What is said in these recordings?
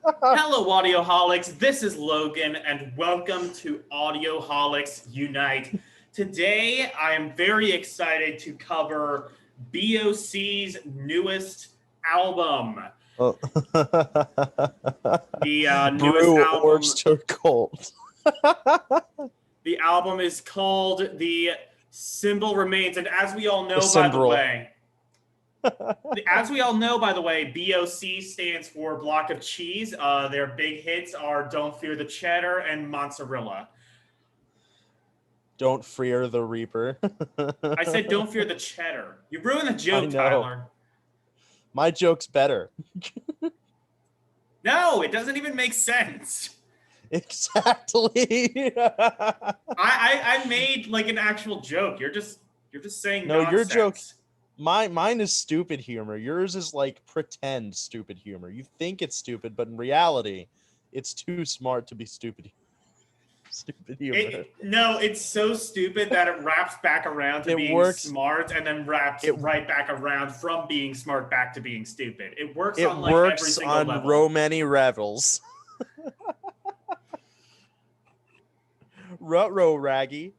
Hello, Audioholics. This is Logan, and welcome to Audioholics Unite. Today, I am very excited to cover BOC's newest album. Oh. The newest Brew album. Oyster cold. The album is called The Symbol Remains, and as we all know, by the way, BOC stands for Block of Cheese. Their big hits are Don't Fear the Cheddar and Mozzarella. Don't fear the Reaper. I said don't fear the cheddar. You ruined the joke, Tyler. My joke's better. No, it doesn't even make sense. Exactly. I made like an actual joke. You're just saying no, nonsense. your joke. Mine is stupid humor. Yours is like pretend stupid humor. You think it's stupid, but in reality, it's too smart to be stupid. Stupid humor. No, it's so stupid that it wraps back around to being smart, and then wraps right back around from being smart back to being stupid. It works on like every single level. Romany Revels. Ruh-roh, Raggy.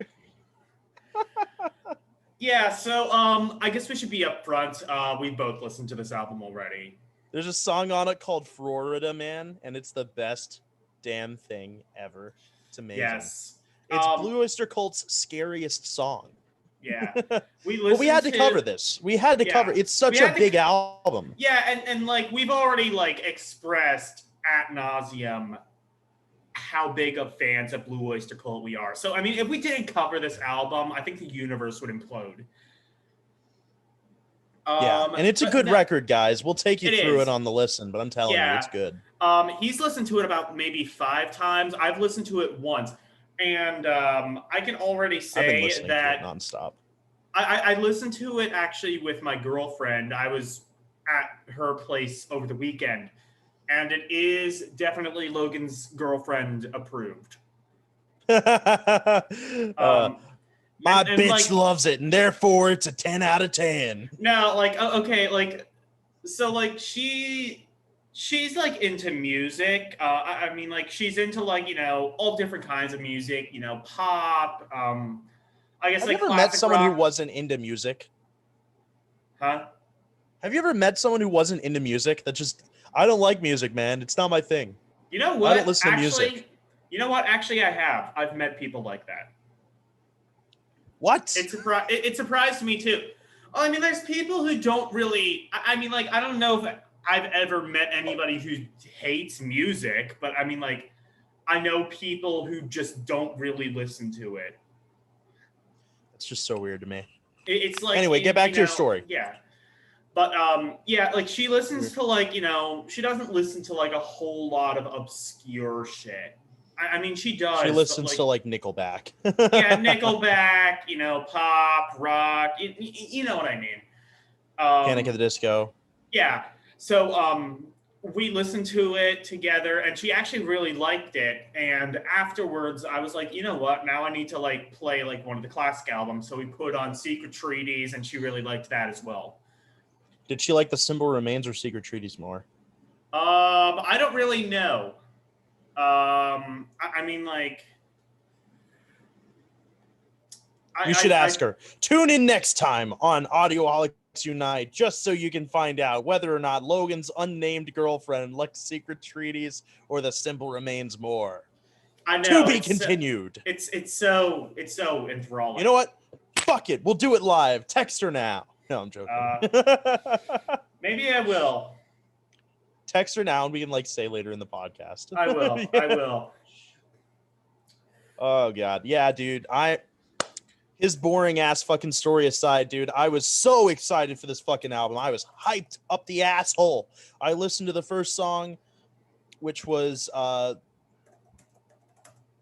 Yeah, so I guess we should be upfront. We both listened to this album already. There's a song on it called Florida Man, and it's the best damn thing ever. It's amazing. Yes. It's Blue Oyster Cult's scariest song. Yeah. We had to cover this. We had to cover. It's such a big album. Yeah, and like we've already like expressed ad nauseum how big of fans of Blue Oyster Cult we are. So I mean, if we didn't cover this album, I think the universe would implode. And it's a good record, guys. We'll take you through it on the listen, but I'm telling you, it's good. He's listened to it about maybe 5 times. I've listened to it once, and I can already say that nonstop. I listened to it actually with my girlfriend. I was at her place over the weekend, and it is definitely Logan's girlfriend approved. My bitch loves it, and therefore it's a 10 out of 10. No, like, okay, like, so, like, she's, like, into music. I mean, like, she's into, like, you know, all different kinds of music, you know, pop, I guess, Have like, you ever met someone who wasn't into music? Huh? Have you ever met someone who wasn't into music? That just, I don't like music, man. It's not my thing. You know what? I don't listen to music. You know what? Actually, I have. I've met people like that. What? It surprised me too. Oh, I mean, there's people who don't really. I mean, like, I don't know if I've ever met anybody who hates music, but I mean, like, I know people who just don't really listen to it. It's just so weird to me. It's like, anyway, get back to your story. Yeah, but yeah, like she listens to like, you know, she doesn't listen to like a whole lot of obscure shit. I mean, she does. She listens to like Nickelback. Yeah, Nickelback, you know, pop, rock, you know what I mean. Panic at the Disco. Yeah. So we listened to it together, and she actually really liked it. And afterwards, I was like, you know what? Now I need to like play like one of the classic albums. So we put on Secret Treaties, and she really liked that as well. Did she like The Symbol Remains or Secret Treaties more? I don't really know. I mean, like, you should ask her. Tune in next time on Audioholics Unite, just so you can find out whether or not Logan's unnamed girlfriend likes Secret Treaties or The Symbol Remains more. I know. To be continued. It's so enthralling. You know what? Fuck it. We'll do it live. Text her now. No, I'm joking. Maybe I will. Text her now and we can like say later in the podcast. I will. Yeah. I will. Oh god. Yeah, dude. His boring ass fucking story aside, dude, I was so excited for this fucking album. I was hyped up the asshole. I listened to the first song, which was God,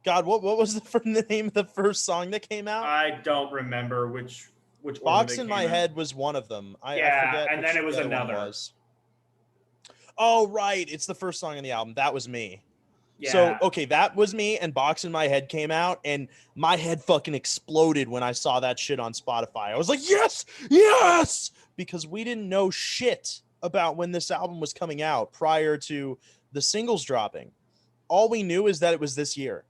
what was the name of the first song that came out? I don't remember which Box in My Head was one of them. I forget. And then it was another. Oh, right. It's the first song on the album. That was me. Yeah. So, okay, that was me, and Box in My Head came out, and my head fucking exploded when I saw that shit on Spotify. I was like, yes! Yes! Because we didn't know shit about when this album was coming out prior to the singles dropping, all we knew is that it was this year,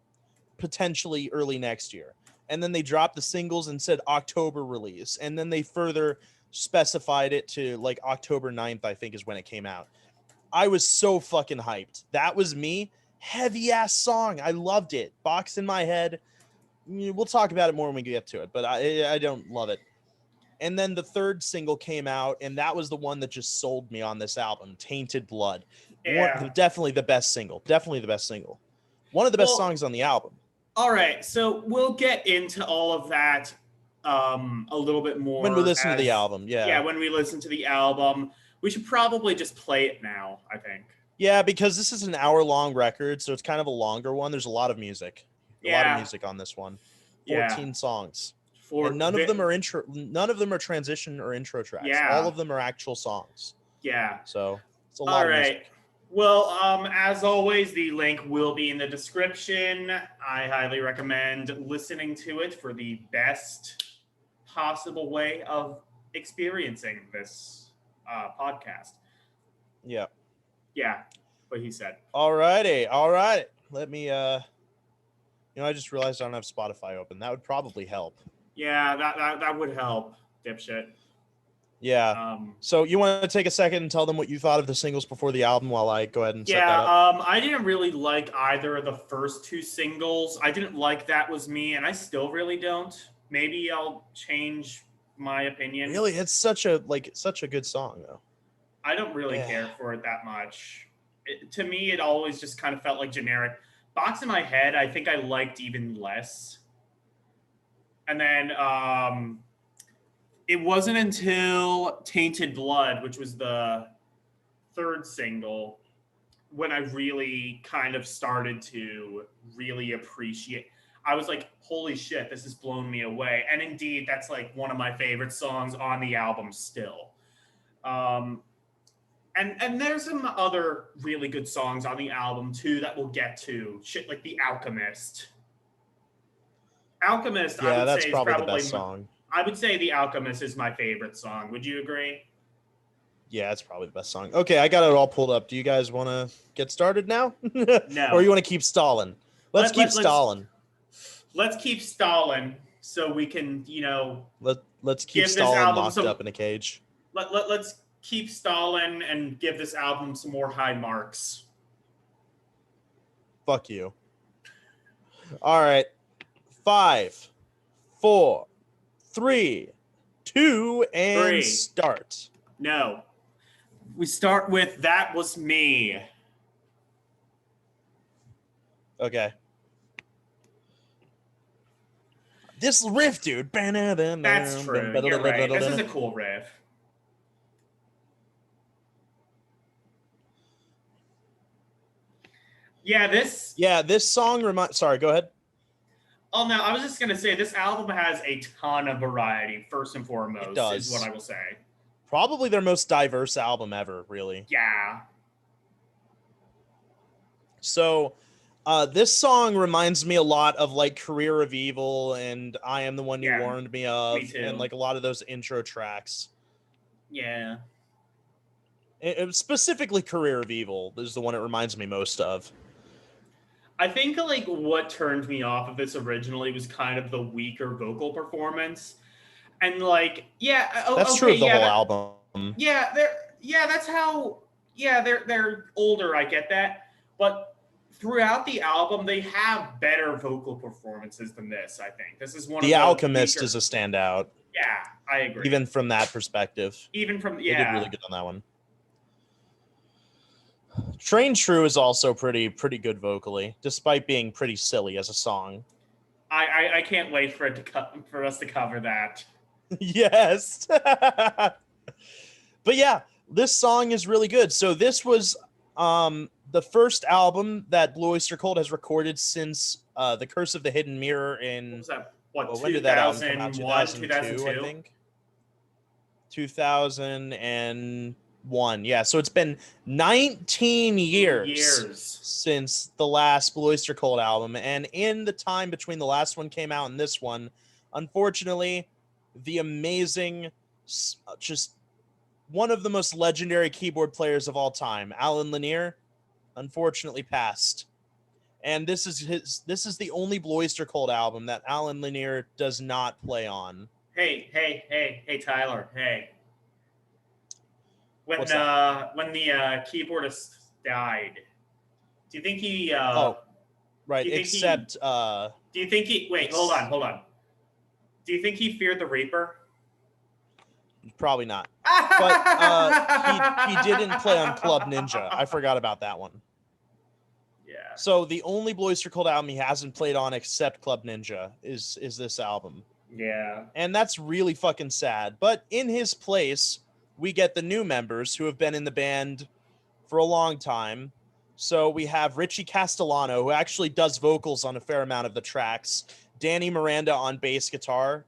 potentially early next year. And then they dropped the singles and said October release. And then they further specified it to like October 9th, I think is when it came out. I was so fucking hyped. That was me. Heavy ass song. I loved it. Box in my head. We'll talk about it more when we get to it, but I don't love it. And then the third single came out, and that was the one that just sold me on this album, Tainted Blood. Yeah. Definitely the best single. Definitely the best single. One of the best songs on the album. All right, so we'll get into all of that a little bit more when we listen to the album. Yeah, when we listen to the album. We should probably just play it now, I think. Yeah, because this is an hour-long record, so it's kind of a longer one. There's a lot of music. A lot of music on this one. 14 songs. And none of them are transition or intro tracks. Yeah. All of them are actual songs. Yeah. So it's a lot of music. Well, as always, the link will be in the description. I highly recommend listening to it for the best possible way of experiencing this podcast. Yeah. Yeah, what he said. All right. Let me, I just realized I don't have Spotify open. That would probably help. Yeah, that would help, dipshit. Yeah. So you want to take a second and tell them what you thought of the singles before the album while I go ahead and set that up? I didn't really like either of the first two singles. I didn't like That Was Me, and I still really don't. Maybe I'll change my opinion. Really? It's such a good song, though. I don't really care for it that much. To me, it always just kind of felt like generic. Box in My Head, I think I liked even less. And then it wasn't until Tainted Blood, which was the third single, when I really kind of started to really appreciate. I was like, holy shit, this has blown me away. And indeed, that's like one of my favorite songs on the album still. And there's some other really good songs on the album too that we'll get to. Shit like The Alchemist. Alchemist, yeah, I would that's say probably is the best song. I would say The Alchemist is my favorite song. Would you agree? Yeah, it's probably the best song. Okay, I got it all pulled up. Do you guys want to get started now? No. Or you want to keep stalling? Let's keep stalling. Let's keep stalling so we can, let's keep stalling locked up in a cage. Let's keep stalling and give this album some more high marks. Fuck you. All right. 5, 4, 3, 2, and start. No. We start with That Was Me. Okay. This riff, dude. That's true. You're right. This is a cool riff. Yeah, this song sorry, go ahead. Oh, no, I was just going to say, this album has a ton of variety, first and foremost, it does. Is what I will say. Probably their most diverse album ever, really. Yeah. So, this song reminds me a lot of, like, Career of Evil and I Am the One You Warned Me Of. Me too. And, like, a lot of those intro tracks. Yeah. Specifically Career of Evil is the one it reminds me most of. I think like what turned me off of this originally was kind of the weaker vocal performance, and like that's true of the whole album. Yeah, that's how. Yeah, they're older. I get that, but throughout the album they have better vocal performances than this. I think this is one. The Alchemist is a standout. Yeah, I agree. Even from that perspective. They did really good on that one. Train True is also pretty good vocally, despite being pretty silly as a song. I can't wait for us to cover that. Yes. But yeah, this song is really good. So this was the first album that Blue Oyster Cult has recorded since The Curse of the Hidden Mirror in what was that? What, when did that album come out? 2002, I think. 2001. Yeah, so it's been 19 years since the last Blue Oyster Cult album, and in the time between the last one came out and this one, unfortunately, the amazing, just one of the most legendary keyboard players of all time, Alan Lanier, unfortunately passed. And this is the only Blue Oyster Cult album that Alan Lanier does not play on. Hey, Tyler. Hey. When What's that? when the keyboardist died, do you think he Right, do you think except do you think he wait, hold on. Do you think he feared the Reaper? probably not. But he didn't play on Club Ninja. I forgot about that one. Yeah. So the only Blue Oyster Cult album he hasn't played on except Club Ninja is this album. Yeah. And that's really fucking sad. But in his place, we get the new members who have been in the band for a long time. So we have Richie Castellano, who actually does vocals on a fair amount of the tracks, Danny Miranda on bass guitar,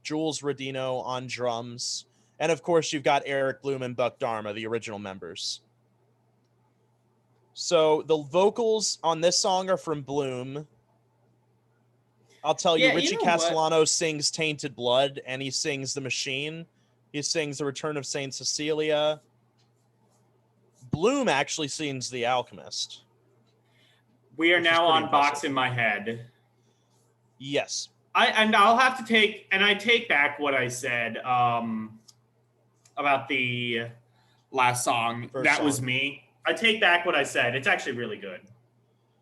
Jules Rodino on drums, and of course you've got Eric Bloom and Buck Dharma, the original members. So the vocals on this song are from Bloom. I'll tell you, Yeah, Richie you know Castellano sings Tainted Blood, and he sings The Machine. He sings The Return of Saint Cecilia. Bloom actually sings The Alchemist. We are now on impressive. Box in My Head. Yes. I'll have to take back what I said about the last song. First song. Was me. I take back what I said. It's actually really good.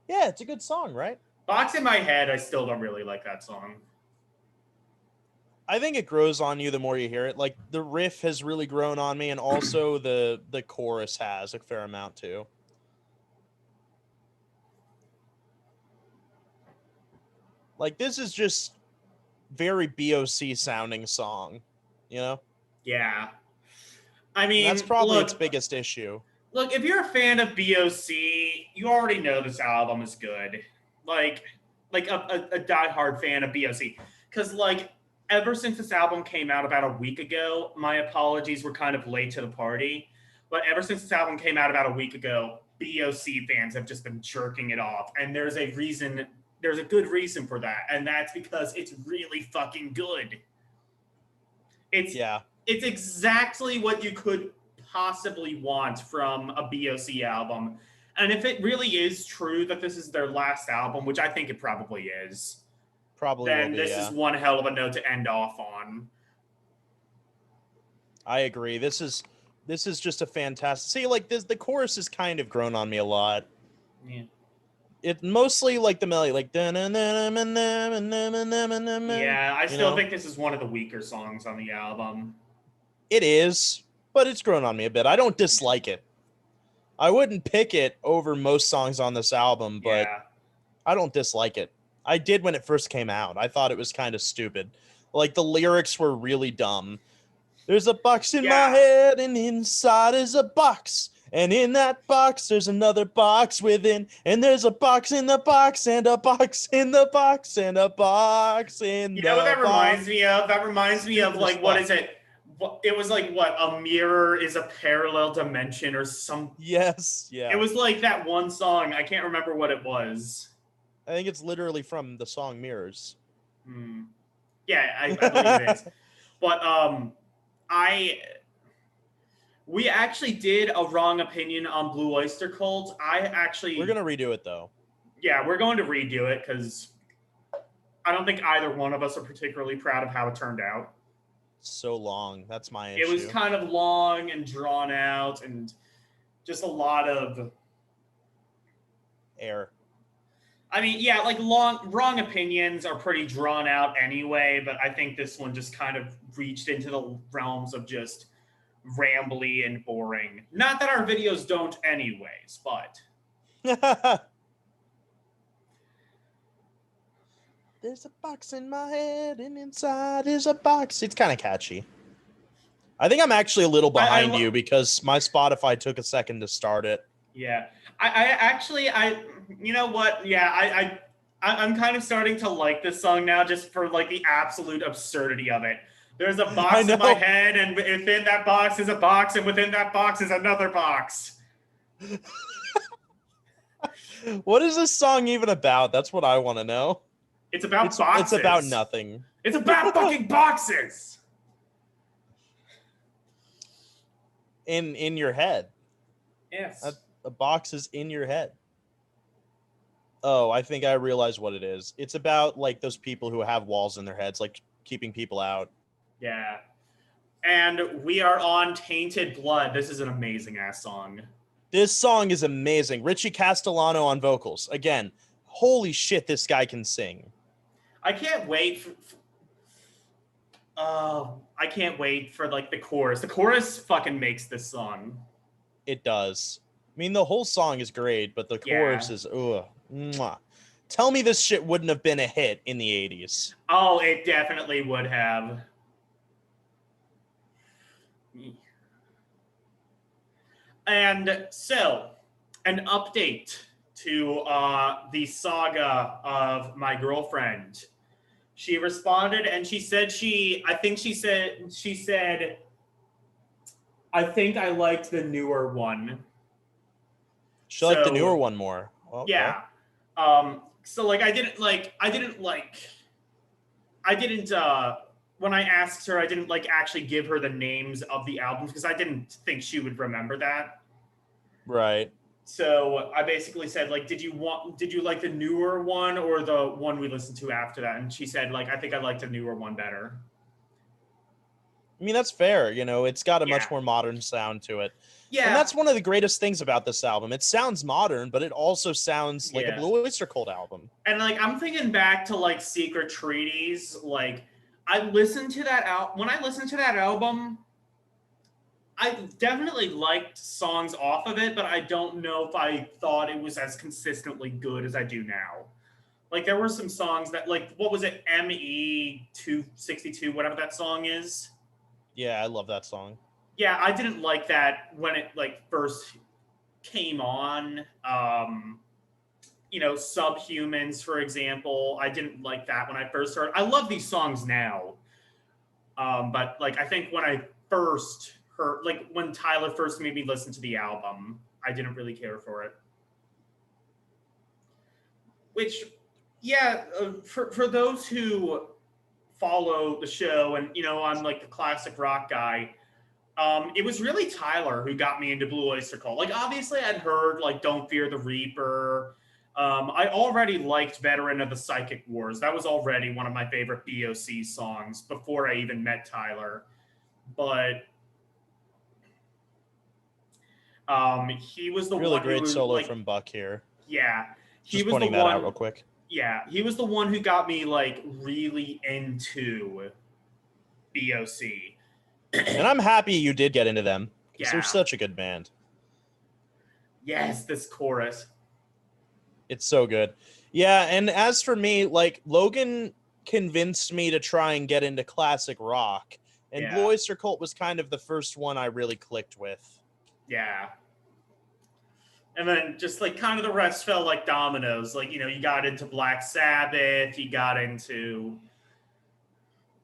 Yeah, it's a good song, right? Box in My Head, I still don't really like that song. I think it grows on you the more you hear it. Like, the riff has really grown on me, and also the chorus has a fair amount too. Like, this is just very BOC sounding song, you know? Yeah. I mean, and that's probably its biggest issue. Look, if you're a fan of BOC, you already know this album is good. Like a diehard fan of BOC. Because, like, ever since this album came out about a week ago, my apologies, were kind of late to the party. But ever since this album came out about a week ago, BOC fans have just been jerking it off. And there's a good reason for that. And that's because it's really fucking good. It's exactly what you could possibly want from a BOC album. And if it really is true that this is their last album, which I think it probably is, then this is one hell of a note to end off on. I agree. This is just a fantastic. See, like, the chorus has kind of grown on me a lot. Yeah. It mostly like the melody, like yeah. I still think this is one of the weaker songs on the album. It is, but it's grown on me a bit. I don't dislike it. I wouldn't pick it over most songs on this album, but I don't dislike it. I did when it first came out. I thought it was kind of stupid. Like, the lyrics were really dumb. There's a box in my head, and inside is a box. And in that box, there's another box within. And there's a box in the box, and a box in the box, and a box in the box. You know what that reminds me of? That reminds me of, like, what is it? It was like, what, a mirror is a parallel dimension or some... Yes, yeah. It was like that one song. I can't remember what it was. I think it's literally from the song Mirrors. Yeah, I believe it is. But we actually did a wrong opinion on Blue Oyster Cult. We're going to redo it, though. Yeah, we're going to redo it because I don't think either one of us are particularly proud of how it turned out. So long. That's my issue. It was kind of long and drawn out and just a lot of air. I mean, yeah, like wrong opinions are pretty drawn out anyway, but I think this one just kind of reached into the realms of just rambly and boring. Not that our videos don't anyways, but there's a box in my head, and inside is a box. It's kind of catchy. I think I'm actually a little behind you because my Spotify took a second to start it. Yeah. You know what? Yeah, I'm kind of starting to like this song now just for, like, the absolute absurdity of it. There's a box in my head, and within that box is a box, and within that box is another box. What is this song even about? That's what I want to know. It's about boxes. It's about nothing. It's about fucking boxes. In your head. Yes. A box is in your head. Oh, I think I realize what it is. It's about like those people who have walls in their heads, like keeping people out. Yeah. And we are on Tainted Blood. This is an amazing ass song. This song is amazing. Richie Castellano on vocals. Again, holy shit, this guy can sing. I can't wait I can't wait for like the chorus. The chorus fucking makes this song. It does. I mean, the whole song is great, but the chorus Yeah. is mwah. Tell me this shit wouldn't have been a hit in the 80s. Oh, it definitely would have. And so, an update to the saga of my girlfriend. She responded and she said I think I liked the newer one. She liked the newer one more. Okay. Yeah. So like I didn't when I asked her, I didn't like actually give her the names of the albums because I didn't think she would remember that. Right. So I basically said, like, did you like the newer one or the one we listened to after that? And she said, like, I think I liked the newer one better. I mean, that's fair. You know, it's got a much Yeah. more modern sound to it. Yeah. And that's one of the greatest things about this album. It sounds modern, but it also sounds like a Blue Oyster Cult album. And like I'm thinking back to like Secret Treaties, like I listened to that when I listened to that album, I definitely liked songs off of it, but I don't know if I thought it was as consistently good as I do now. Like there were some songs that like what was it, ME 262, whatever that song is. Yeah, I love that song. Yeah, I didn't like that when it like first came on. You know, Subhumans, for example. I didn't like that when I first heard. I love these songs now. But like I think when I first heard, like when Tyler first made me listen to the album, I didn't really care for it. Which, yeah, for those who follow the show, and you know, I'm like the classic rock guy. It was really Tyler who got me into Blue Oyster Cult. Like, obviously, I'd heard like "Don't Fear the Reaper." I already liked "Veteran of the Psychic Wars." That was already one of my favorite BOC songs before I even met Tyler. But he was the really one great who, solo like, from Buck here. Yeah, just pointing that out real quick. Yeah, he was the one who got me like really into BOC. And I'm happy you did get into them because Yeah. they're such a good band. Yes, this chorus. It's so good. Yeah, and as for me, like Logan convinced me to try and get into classic rock, and Blue Oyster Cult was kind of the first one I really clicked with. Yeah. And then just like kind of the rest fell like dominoes. Like, you know, you got into Black Sabbath, you got into,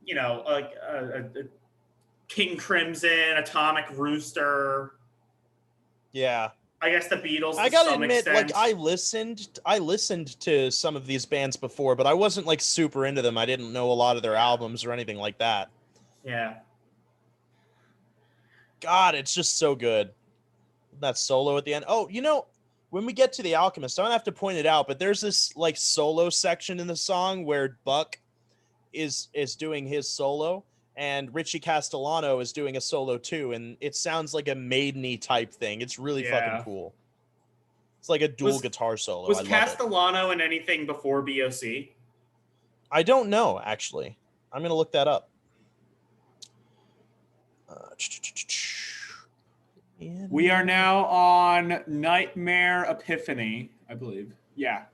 you know, like King Crimson, Atomic Rooster. Yeah. I guess the Beatles. I gotta admit, like I listened to some of these bands before, but I wasn't like super into them. I didn't know a lot of their albums or anything like that. Yeah. God, it's just so good. That solo at the end. Oh, you know, when we get to The Alchemist, I don't have to point it out, but there's this like solo section in the song where Buck is doing his solo and Richie Castellano is doing a solo too, and it sounds like a Maiden-y type thing. It's really fucking cool. It's like a dual guitar solo. Was Castellano in anything before BOC? I don't know, actually. I'm gonna look that up. We are now on Nightmare Epiphany, I believe. Yeah.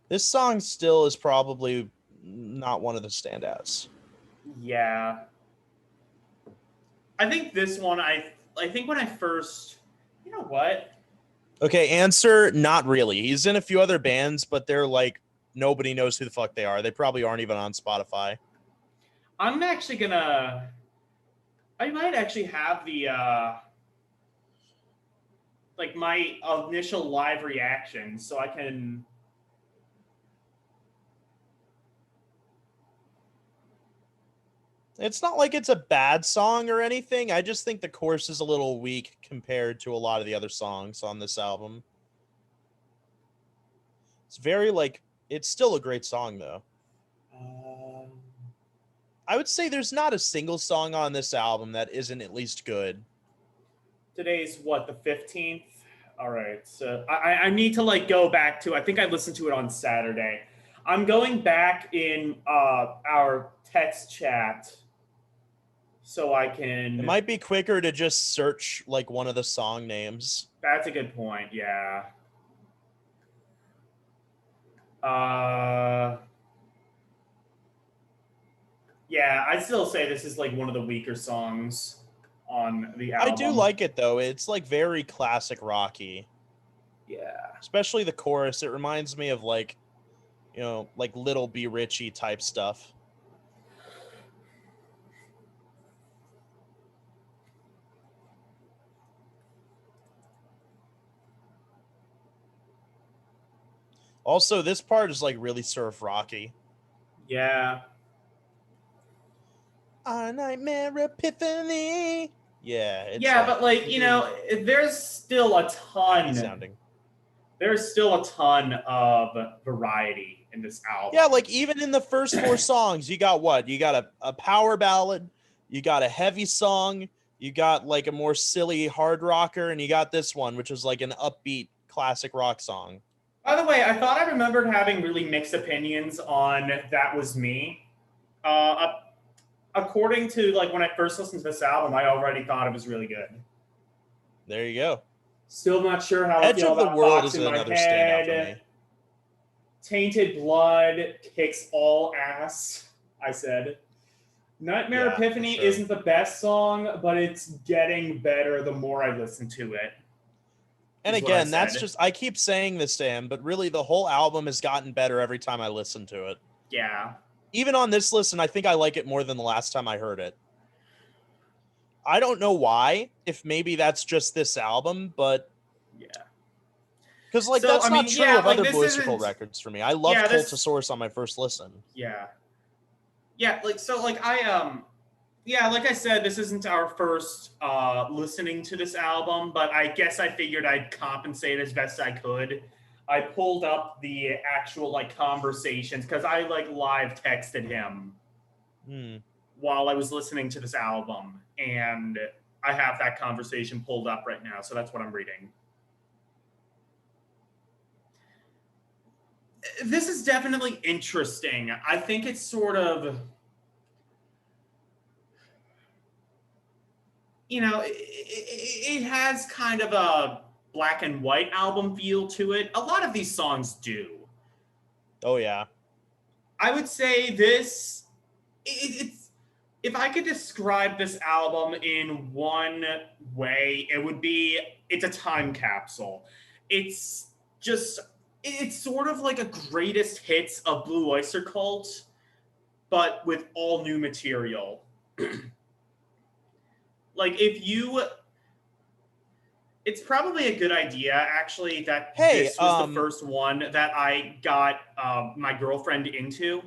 This song still is probably not one of the standouts. Yeah. I think this one, I think when I first, you know what? Okay, answer, not really. He's in a few other bands, but they're like, nobody knows who the fuck they are. They probably aren't even on Spotify. I'm actually gonna, I might actually have the, like my initial live reaction so I can. It's not like it's a bad song or anything. I just think the chorus is a little weak compared to a lot of the other songs on this album. It's very it's still a great song though. I would say there's not a single song on this album that isn't at least good. Today's what, the 15th? All right. So I need to go back to, I think I listened to it on Saturday. I'm going back in our text chat so I can. It might be quicker to just search one of the song names. That's a good point. Yeah. Yeah, I'd still say this is one of the weaker songs on the album. I do like it though. It's very classic rocky. Yeah. Especially the chorus. It reminds me of Little B. Richie type stuff. Also, this part is really surf rocky. Yeah. A nightmare epiphany. Yeah. It's but there's still a ton. Sounding. There's still a ton of variety in this album. Yeah, even in the first 4 songs, you got what? You got a power ballad, you got a heavy song, you got a more silly hard rocker, and you got this one, which is an upbeat classic rock song. By the way, I thought I remembered having really mixed opinions on That Was Me. According to when I first listened to this album, I already thought it was really good. There you go. Still not sure how Edge I feel of the about World Fox is in My another standout for me. Tainted Blood kicks all ass, I said. Nightmare Epiphany isn't the best song, but it's getting better the more I listen to it. And again, that's just, I keep saying this to him, but really the whole album has gotten better every time I listen to it. Yeah. Even on this listen, I think I like it more than the last time I heard it. I don't know why, if maybe that's just this album, but yeah. Because that's not true of other Oyster records for me. I love Cultosaurus on my first listen. Yeah. Yeah, like I said, this isn't our first listening to this album, but I guess I figured I'd compensate as best I could. I pulled up the actual conversations because I live texted him while I was listening to this album, and I have that conversation pulled up right now, so that's what I'm reading. This is definitely interesting. I think it's sort of, it has kind of a black and white album feel to it. A lot of these songs do. Oh, yeah. I would say this, it's, if I could describe this album in one way, it would be, it's a time capsule. It's sort of like a greatest hits of Blue Oyster Cult, but with all new material. It's probably a good idea, actually, that this was the first one that I got my girlfriend into,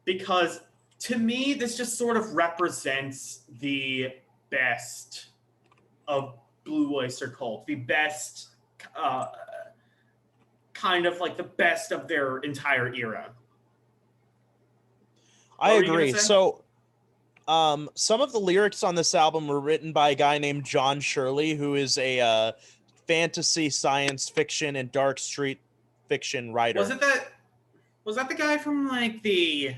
because to me, this just sort of represents the best of Blue Oyster Cult, the best, kind of the best of their entire era. I agree. So, some of the lyrics on this album were written by a guy named John Shirley, who is a fantasy, science fiction, and dark street fiction writer. Was that the guy from the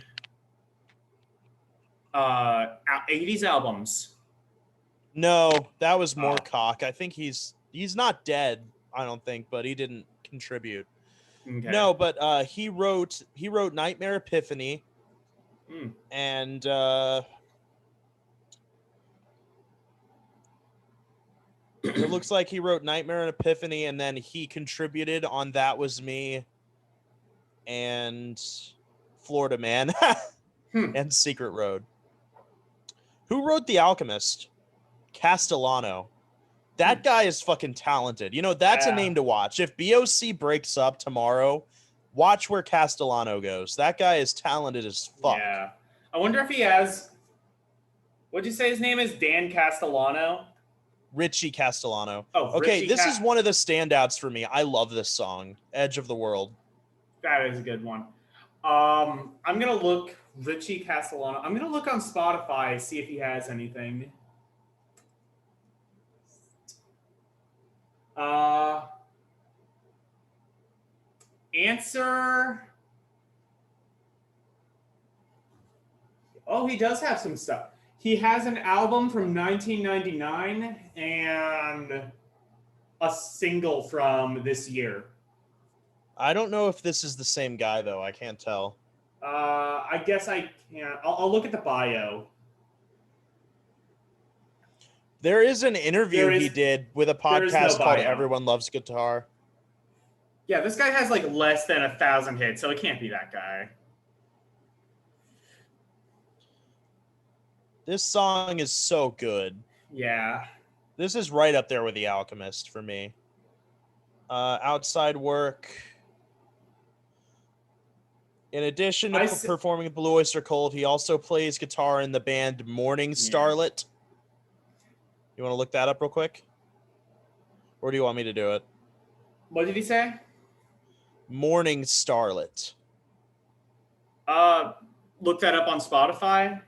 80s albums? No, that was Moorcock. I think he's not dead, I don't think, but he didn't contribute. Okay. No, but he wrote Nightmare Epiphany, and it looks like he wrote Nightmare and Epiphany, and then he contributed on That Was Me and Florida Man and Secret Road. Who wrote The Alchemist? Castellano. That guy is fucking talented. That's a name to watch. If BOC breaks up tomorrow, watch where Castellano goes. That guy is talented as fuck. Yeah. I wonder if he has What'd you say his name is? Dan Castellano? Richie Castellano. Oh, Okay, Richie this is one of the standouts for me. I love this song, Edge of the World. That is a good one. I'm gonna look Richie Castellano. I'm gonna look on Spotify, see if he has anything. Answer. Oh, he does have some stuff. He has an album from 1999 and a single from this year. I don't know if this is the same guy, though. I can't tell. I guess I can't. I'll look at the bio. There is an interview he did with a podcast called bio. Everyone Loves Guitar. Yeah, this guy has like less than 1,000 hits, so it can't be that guy. This song is so good. Yeah. This is right up there with The Alchemist for me. Outside Work. In addition to performing at Blue Oyster Cult, he also plays guitar in the band Morning Starlet. You want to look that up real quick? Or do you want me to do it? What did he say? Morning Starlet. Look that up on Spotify.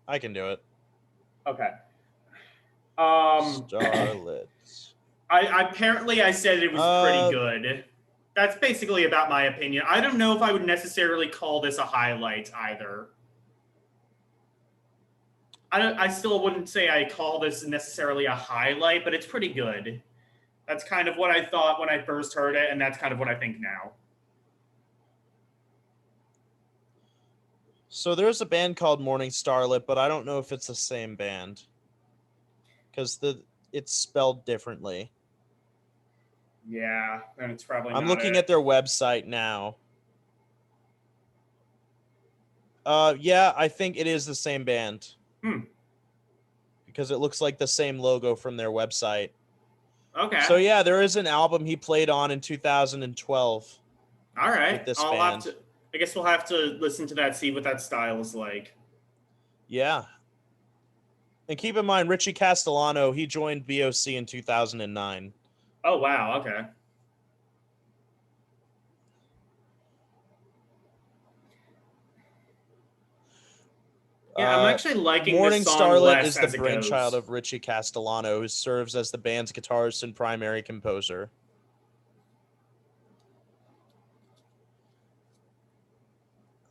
I can do it. Okay. Starlet. I said it was pretty good. That's basically about my opinion. I don't know if I would necessarily call this a highlight either. I still wouldn't say I call this necessarily a highlight, but it's pretty good. That's kind of what I thought when I first heard it, and that's kind of what I think now. So there's a band called Morning Starlet, but I don't know if it's the same band. Because it's spelled differently. Yeah, and it's probably I'm looking at their website now. Yeah, I think it is the same band. Because it looks like the same logo from their website. Okay. So yeah, there is an album he played on in 2012. All right. With this band. I guess we'll have to listen to that, see what that style is like. Yeah. And keep in mind, Richie Castellano, he joined BOC in 2009. Oh, wow. Okay. Yeah, I'm actually liking Morning this song Starlet less is the brainchild of Richie Castellano, who serves as the band's guitarist and primary composer.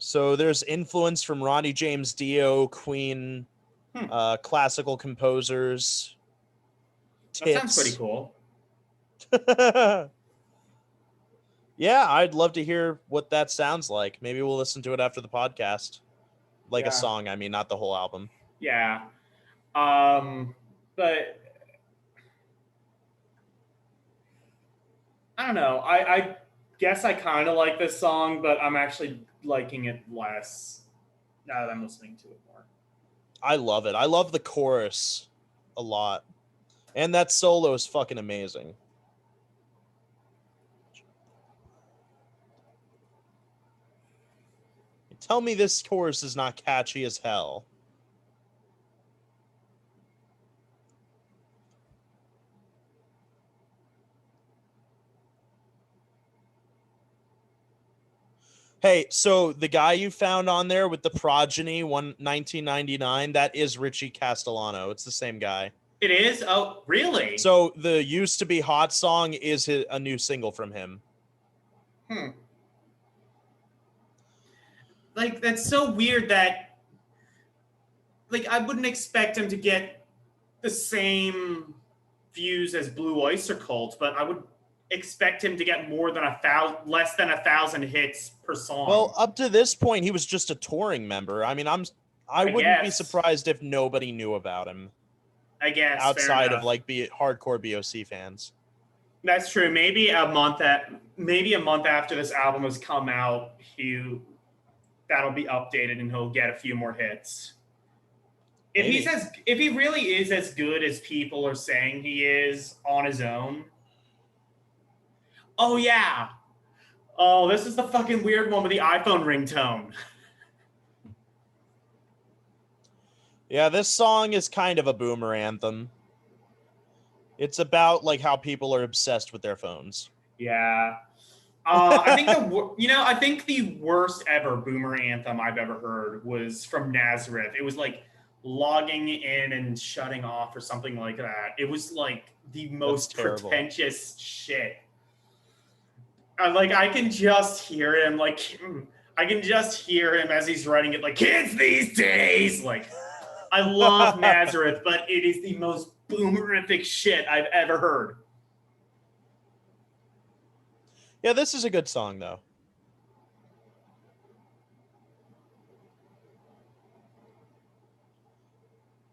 So there's influence from Ronnie James Dio, Queen, classical composers. That sounds pretty cool. Yeah, I'd love to hear what that sounds like. Maybe we'll listen to it after the podcast. Like a song, I mean, not the whole album. Yeah. But I don't know. I guess I kind of like this song, but I'm actually liking it less now that I'm listening to it more. I love it. I love the chorus a lot. And that solo is fucking amazing. Tell me this chorus is not catchy as hell. Hey, so the guy you found on there with the Progeny 1999, that is Richie Castellano. It's the same guy. It is? Oh, really? So the Used to Be Hot song is a new single from him. Like, that's so weird that, like, I wouldn't expect him to get the same views as Blue Oyster Cult, but I would expect him to get more than less than 1,000 hits per song. Well, up to this point, he was just a touring member. I mean, I wouldn't be surprised if nobody knew about him. I guess outside of like hardcore BOC fans. That's true. Maybe a month after this album has come out, that'll be updated and he'll get a few more hits. If he really is as good as people are saying he is on his own. Oh yeah. Oh, this is the fucking weird one with the iPhone ringtone. Yeah, this song is kind of a boomer anthem. It's about like how people are obsessed with their phones. Yeah. I think I think the worst ever boomer anthem I've ever heard was from Nazareth. It was like logging in and shutting off or something like that. It was like the That's most terrible. pretentious shit. I can just hear him I can just hear him as he's writing it like kids these days. Like I love Nazareth, but it is the most boomerific shit I've ever heard. Yeah, this is a good song though.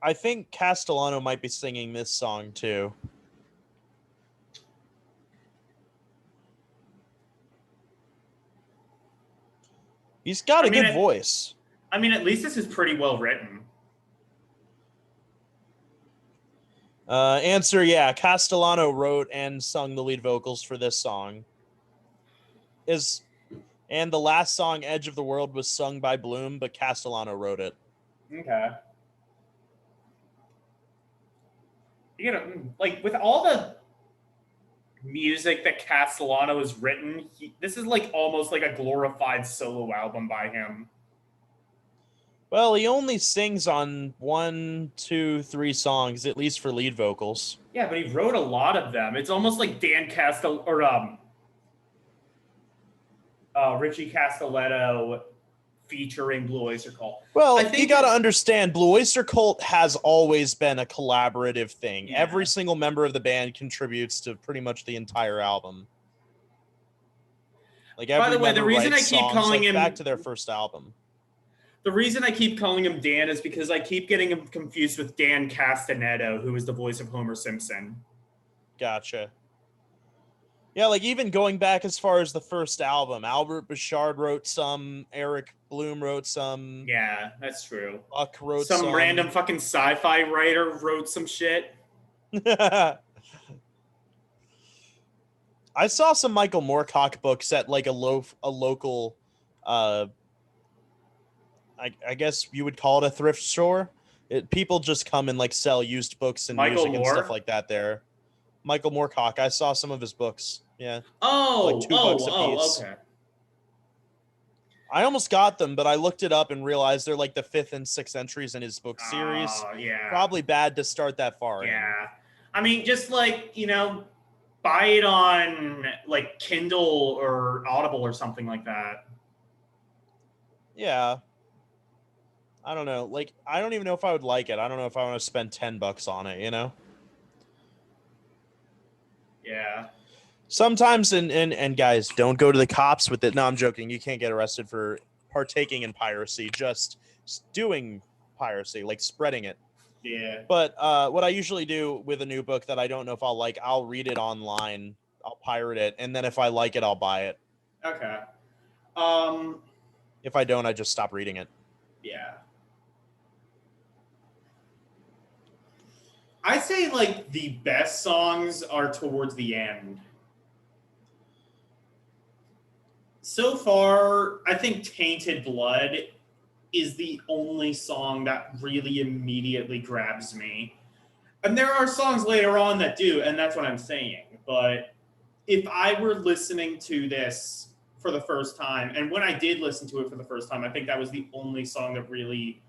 I think Castellano might be singing this song too. He's got a good voice. I mean, at least this is pretty well written. Answer, yeah. Castellano wrote and sung the lead vocals for this song. And the last song, Edge of the World, was sung by Bloom, but Castellano wrote it. Okay. You know, like with all the music that Castellano has written, this is like almost like a glorified solo album by him. Well, he only sings on 1, 2, 3 songs, at least for lead vocals. Yeah, but he wrote a lot of them. It's almost like Dan Castel or Richie Castelletto featuring Blue Oyster Cult. Well, you got to understand, Blue Oyster Cult has always been a collaborative thing. Yeah. Every single member of the band contributes to pretty much the entire album. Like every By the way, the reason I keep calling him back to their first album. The reason I keep calling him Dan is because I keep getting him confused with Dan Castaneda, who is the voice of Homer Simpson. Gotcha. Yeah, like even going back as far as the first album, Albert Bouchard wrote some, Eric Bloom wrote some. Yeah, that's true. Buck wrote some random fucking sci-fi writer wrote some shit. I saw some Michael Moorcock books at like a local I guess you would call it a thrift store. People just come and like sell used books and music and stuff like that there. Michael Moorcock, I saw some of his books. Yeah. Oh, like $2 a piece. Okay. I almost got them, but I looked it up and realized they're like the 5th and 6th entries in his book series. Yeah. Probably bad to start that far. Yeah. I mean, just like, buy it on like Kindle or Audible or something like that. Yeah. I don't know. Like, I don't even know if I would like it. I don't know if I want to spend $10 on it, Yeah. Sometimes, and guys, don't go to the cops with it. No, I'm joking. You can't get arrested for partaking in piracy, just doing piracy, like spreading it. Yeah. But what I usually do with a new book that I don't know if I'll like, I'll read it online, I'll pirate it, and then if I like it, I'll buy it. Okay. If I don't, I just stop reading it. Yeah. I say like the best songs are towards the end. So far, I think Tainted Blood is the only song that really immediately grabs me. And there are songs later on that do, and that's what I'm saying. But if I were listening to this for the first time, and when I did listen to it for the first time, I think that was the only song that really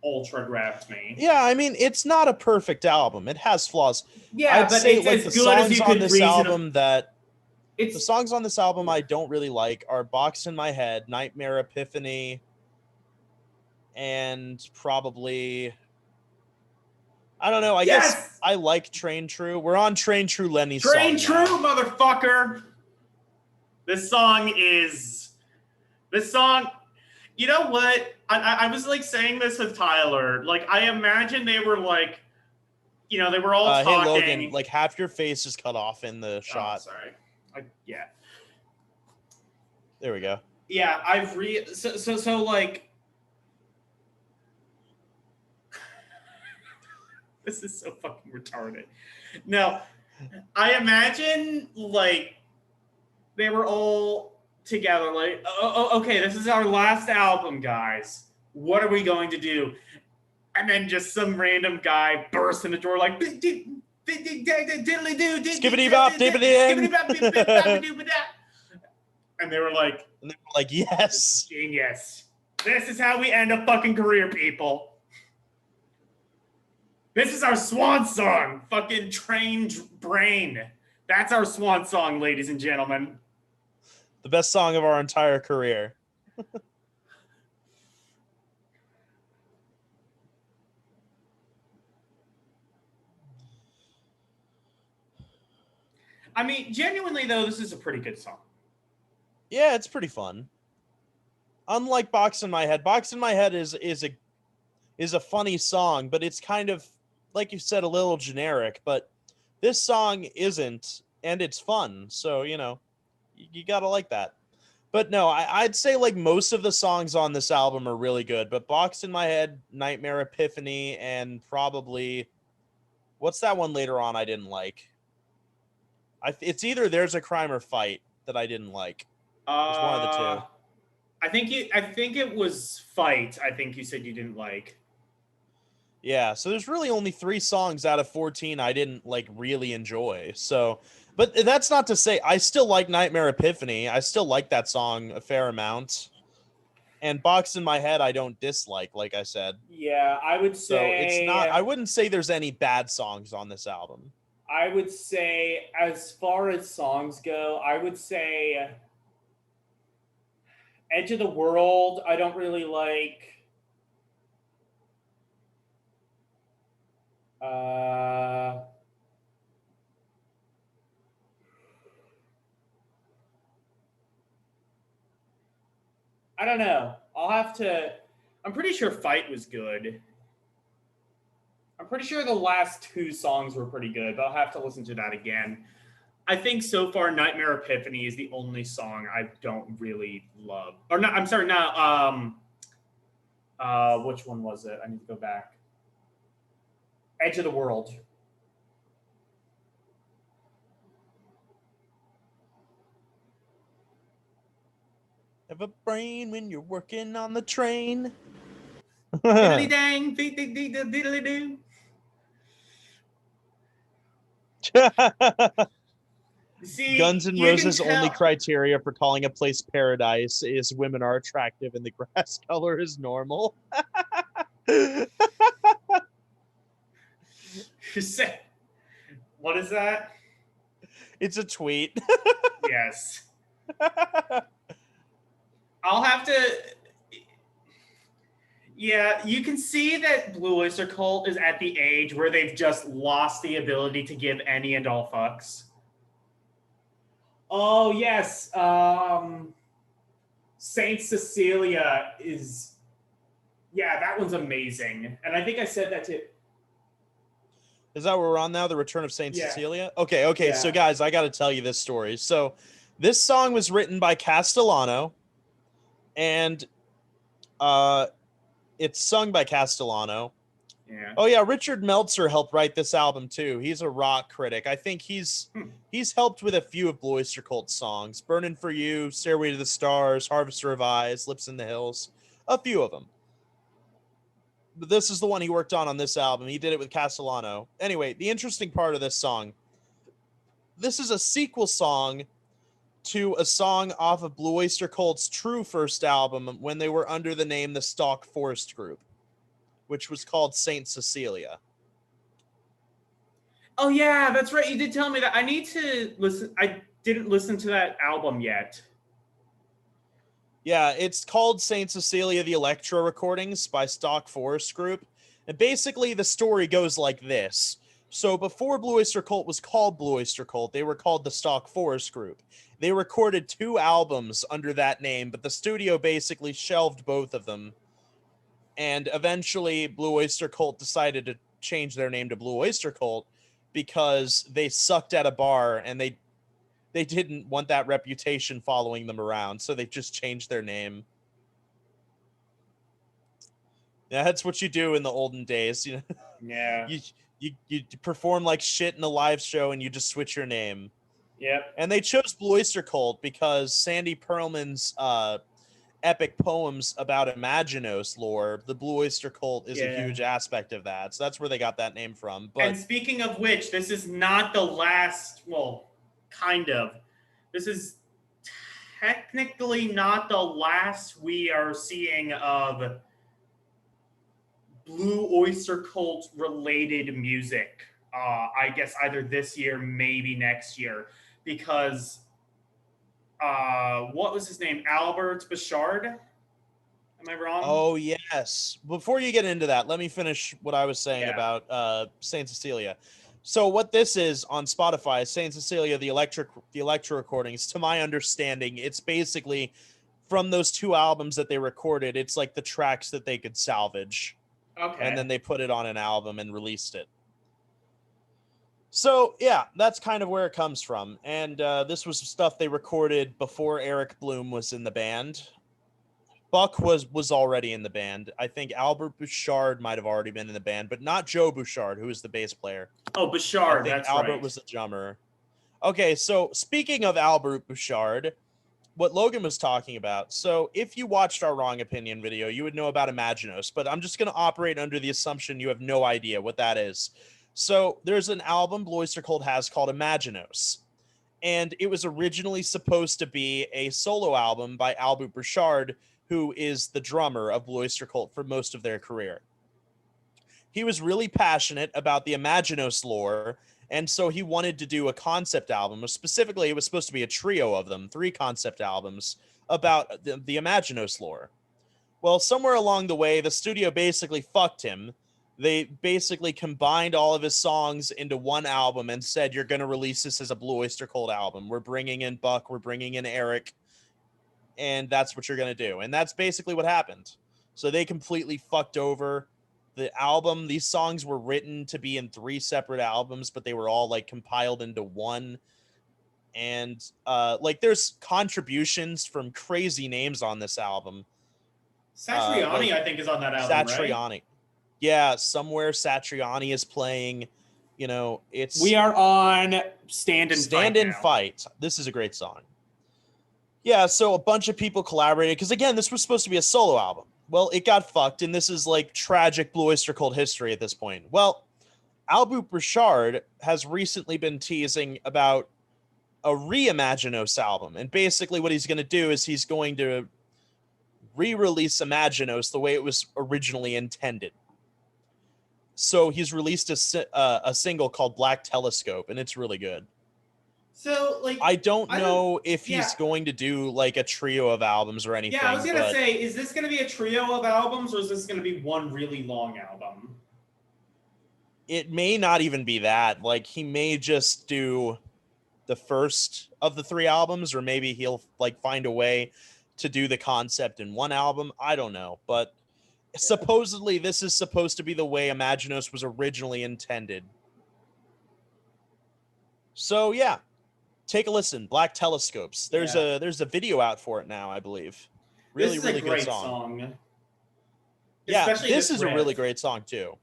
ultra grabbed me. Yeah, I mean, it's not a perfect album. It has flaws. Yeah, I'd but say, it's like, as the good as songs you on could this reason. album the songs on this album I don't really like are Box in My Head, Nightmare Epiphany, and probably, I don't know, I guess I like Train True. We're on Train True Lenny's song Train True, now. motherfucker! This song, you know what? I was like saying this with Tyler. Like, I imagine they were like, they were all talking. Hey, Logan, like half your face is cut off in the shot. Oh, sorry. Yeah. There we go. Yeah, so like, this is so fucking retarded. No, I imagine like they were all together like, oh, okay, this is our last album, guys. What are we going to do? And then just some random guy bursts in the door like, diddly do, Skibbity bop, dibbity skibbity. And they were like, and they were like, yes. genius. This is how we end a fucking career, people. This is our swan song. Fucking trained brain. That's our swan song, ladies and gentlemen. The best song of our entire career. I mean, genuinely though, this is a pretty good song. Yeah, it's pretty fun. Unlike Box in My Head. Box in My Head is a funny song, but it's kind of, like you said, a little generic. But this song isn't, and it's fun. So, you know, you gotta like that. But no, I'd say like most of the songs on this album are really good. But Box in My Head, Nightmare Epiphany, and probably, what's that one later on I didn't like? It's either There's a Crime or Fight that I didn't like. It's one of the two. I think it was Fight. I think you said you didn't like. Yeah, so there's really only 3 songs out of 14 I didn't like really enjoy. So, but that's not to say I still like Nightmare Epiphany. I still like that song a fair amount. And Box in My Head I don't dislike, like I said. Yeah, I would say So it's not, I wouldn't say there's any bad songs on this album. I would say, as far as songs go, I would say Edge of the World, I don't really like. I don't know. I'll have to. I'm pretty sure Fight was good. I'm pretty sure the last 2 songs were pretty good, but I'll have to listen to that again. I think so far Nightmare Epiphany is the only song I don't really love. Or not, I'm sorry, not which one was it? I need to go back. Edge of the World. Have a brain when you're working on the train. Diddly dang, diddly doo. See, Guns N' Roses' only criteria for calling a place paradise is women are attractive and the grass color is normal. What is that? It's a tweet. Yes. I'll have to. Yeah, you can see that Blue Oyster Cult is at the age where they've just lost the ability to give any and all fucks. Oh, yes. Saint Cecilia is. Yeah, that one's amazing. And I think I said that too. Is that where we're on now? The Return of Saint Yeah. Cecilia? Okay. Yeah. So, guys, I got to tell you this story. So, this song was written by Castellano, and it's sung by Castellano. Yeah. Oh yeah, Richard Meltzer helped write this album too. He's a rock critic. I think he's helped with a few of Blue Oyster Cult's songs: "Burning for You," "Stairway to the Stars," "Harvester of Eyes," "Lips in the Hills," a few of them. But this is the one he worked on this album. He did it with Castellano. Anyway, the interesting part of this song, this is a sequel song to a song off of Blue Oyster Cult's true first album when they were under the name the Stalk Forest Group, which was called Saint Cecilia. Oh yeah, that's right. You did tell me that. I need to listen. I didn't listen to that album yet. Yeah, it's called Saint Cecilia the Electro Recordings by Stalk Forest Group. And basically the story goes like this. So before Blue Oyster Cult was called Blue Oyster Cult, they were called the Stalk Forest Group. They recorded 2 albums under that name, but the studio basically shelved both of them. And eventually Blue Oyster Cult decided to change their name to Blue Oyster Cult because they sucked at a bar and they didn't want that reputation following them around, so they just changed their name. Yeah, that's what you do in the olden days, you know. Yeah. You perform like shit in a live show and you just switch your name. Yep. And they chose Blue Oyster Cult because Sandy Pearlman's epic poems about Imaginos lore, the Blue Oyster Cult is a Yeah. huge aspect of that. So that's where they got that name from. But And speaking of which, this is not the last, well, kind of. This is technically not the last we are seeing of Blue Oyster Cult related music. I guess either this year, maybe next year, because what was his name? Albert Bouchard? Am I wrong? oh yes. Before you get into that, let me finish what I was saying Yeah. about Saint Cecilia. So what this is on Spotify is Saint Cecilia, the electro recordings. To my understanding, it's basically from those two albums that they recorded, it's like the tracks that they could salvage. Okay. And then they put it on an album and released it. So yeah, that's kind of where it comes from. And this was stuff they recorded before Eric Bloom was in the band. Buck was already in the band. I think Albert Bouchard might have already been in the band, but not Joe Bouchard, who is the bass player. Oh, Bouchard, I think that's Albert right. was the drummer. Okay, so speaking of Albert Bouchard, what Logan was talking about. So if you watched our Wrong Opinion video, you would know about Imaginos, but I'm just going to operate under the assumption you have no idea what that is. So there's an album Blue Oyster Cult has called Imaginos, and it was originally supposed to be a solo album by Albert Bouchard, who is the drummer of Blue Oyster Cult for most of their career. He was really passionate about the Imaginos lore, and so he wanted to do a concept album. Specifically, it was supposed to be a trio of them, 3 concept albums about the Imaginos lore. Well, somewhere along the way, the studio basically fucked him. They basically combined all of his songs into one album and said, you're going to release this as a Blue Oyster Cult album. We're bringing in Buck, we're bringing in Eric, and that's what you're going to do. And that's basically what happened. So they completely fucked over the album. These songs were written to be in 3 separate albums, but they were all like compiled into one. And like there's contributions from crazy names on this album. Satriani, like I think, is on that album, Satriani. right? Yeah, somewhere Satriani is playing. You know, it's We are on Stand and Stand Fight and now. Fight. This is a great song. Yeah, so a bunch of people collaborated because again, this was supposed to be a solo album. Well, it got fucked, and this is like tragic Blue Oyster Cult history at this point. Well, Albert Bouchard has recently been teasing about a Reimaginos album, and basically what he's going to do is he's going to re-release Imaginos the way it was originally intended. So he's released a single called Black Telescope, and it's really good. So, like, I don't know if he's going to do like a trio of albums or anything. Yeah, I was gonna say, is this gonna be a trio of albums, or is this gonna be one really long album? It may not even be that. Like, he may just do the first of the 3 albums, or maybe he'll like find a way to do the concept in one album. I don't know, but supposedly this is supposed to be the way Imaginos was originally intended. So yeah, take a listen. Black Telescopes. There's a video out for it now, I believe. Really, really good song. Yeah, especially this is a really great song too.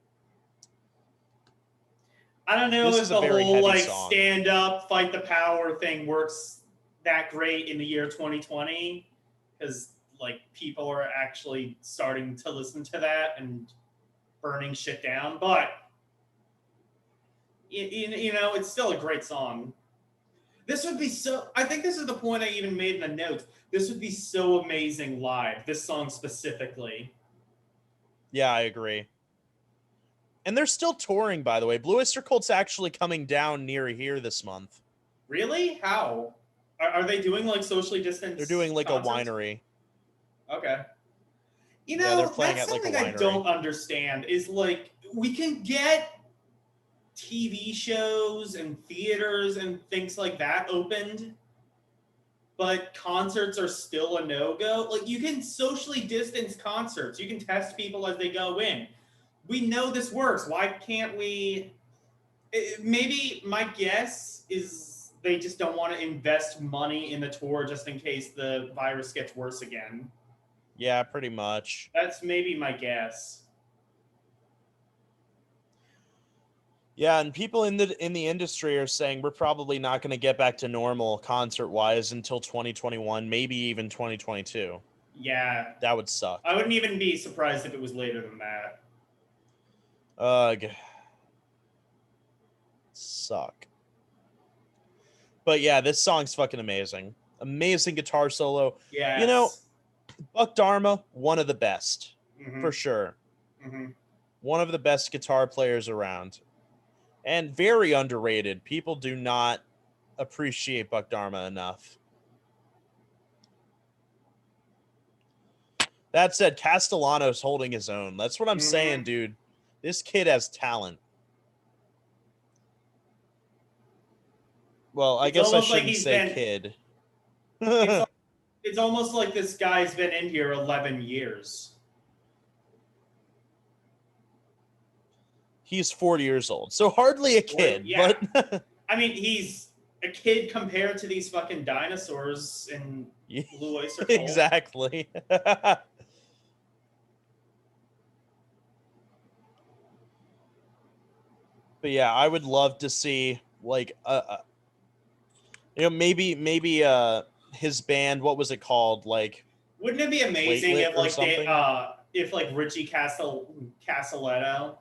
I don't know if the whole like stand up, fight the power thing works that great in the year 2020, because like people are actually starting to listen to that and burning shit down. But you know, it's still a great song. This would be so. I think this is the point I even made in the notes. This would be so amazing live. This song specifically. Yeah, I agree. And they're still touring, by the way. Blue Oyster Cult's actually coming down near here this month. Really? How? Are they doing like socially distanced? They're doing like concerts? a winery. Okay. You know, they're playing that's at like a something winery. I don't understand. Is like we can get TV shows and theaters and things like that opened, but concerts are still a no-go. Like, you can socially distance concerts. You can test people as they go in. We know this works. Why can't we? Maybe my guess is they just don't want to invest money in the tour just in case the virus gets worse again. Yeah, pretty much. That's maybe my guess. Yeah, and people in the industry are saying we're probably not going to get back to normal concert-wise until 2021, maybe even 2022. Yeah. That would suck. I wouldn't even be surprised if it was later than that. Ugh. Suck. But yeah, this song's fucking amazing. Amazing guitar solo. You know, Yes. Buck Dharma, one of the best. Mm-hmm. For sure. Mm-hmm. One of the best guitar players around. And very underrated. People do not appreciate Buck Dharma enough. That said, Castellano's holding his own. That's what I'm saying, dude. This kid has talent. Well, I guess I shouldn't say kid. It's almost like this guy's been in here 11 years. He's 40 years old, so hardly a kid. Yeah. But I mean, he's a kid compared to these fucking dinosaurs in Blue Oyster Cult. Exactly. But yeah, I would love to see like maybe his band, what was it called? Like, wouldn't it be amazing if like something? if like Richie Castelletto,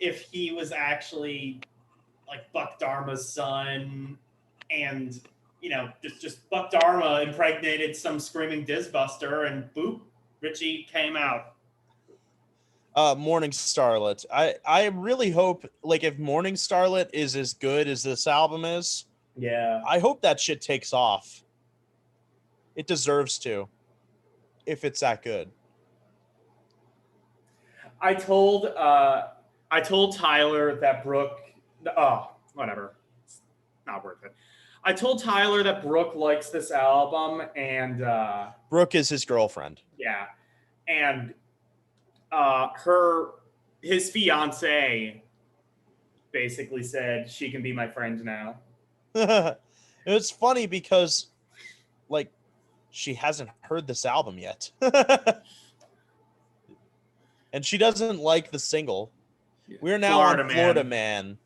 if he was actually like Buck Dharma's son, and just Buck Dharma impregnated some screaming Dizbuster, and boop, Richie came out. Morning Starlet. I really hope, like, if Morning Starlet is as good as this album is, yeah, I hope that shit takes off. It deserves to, if it's that good. I told Tyler that Brooke. Oh, whatever. It's not worth it. I told Tyler that Brooke likes this album, and Brooke is his girlfriend. Yeah, and his fiance basically said she can be my friend now. It's funny because, like, she hasn't heard this album yet. And she doesn't like the single. Yeah. We're now on Florida Man.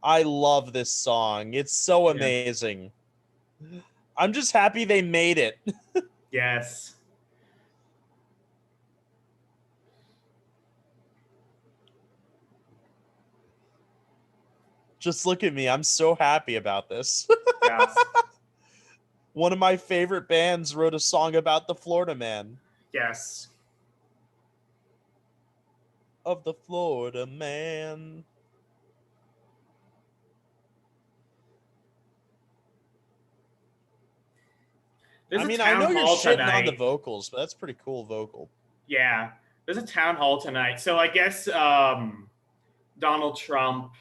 I love this song. It's so amazing. Yeah. I'm just happy they made it. Yes. Just look at me. I'm so happy about this. Yes. One of my favorite bands wrote a song about the Florida Man. Yes. Of the Florida Man. I mean, I know you're shitting on the vocals, but that's pretty cool vocal. Yeah. There's a town hall tonight. So I guess Donald Trump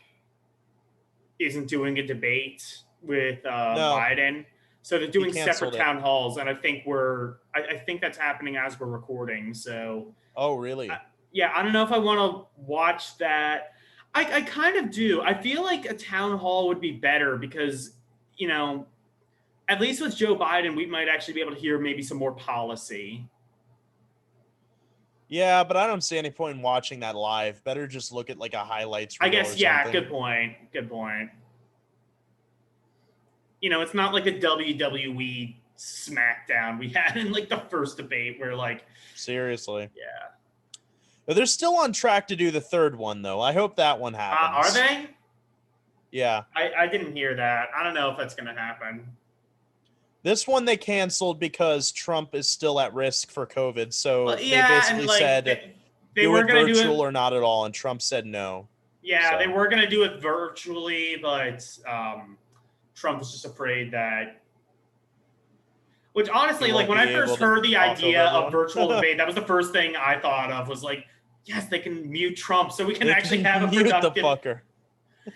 isn't doing a debate with Biden. So they're doing separate town halls, and I think I think that's happening as we're recording. So. Oh, really? Yeah, I don't know if I want to watch that. I kind of do. I feel like a town hall would be better because, at least with Joe Biden, we might actually be able to hear maybe some more policy. Yeah, but I don't see any point in watching that live. Better just look at like a highlights reel. I guess, yeah, good point. Good point. It's not like a WWE SmackDown we had in like the first debate where like. Seriously. Yeah. But they're still on track to do the third one, though. I hope that one happens. Are they? Yeah. I didn't hear that. I don't know if that's going to happen. This one they canceled because Trump is still at risk for COVID. So they basically said they were going to do virtual or not at all, and Trump said no. Yeah, they were going to do it virtually, but Trump was just afraid that. Which honestly, like when I first heard the idea of virtual debate, that was the first thing I thought of was like, yes, they can mute Trump so we can actually have a productive. The fucker.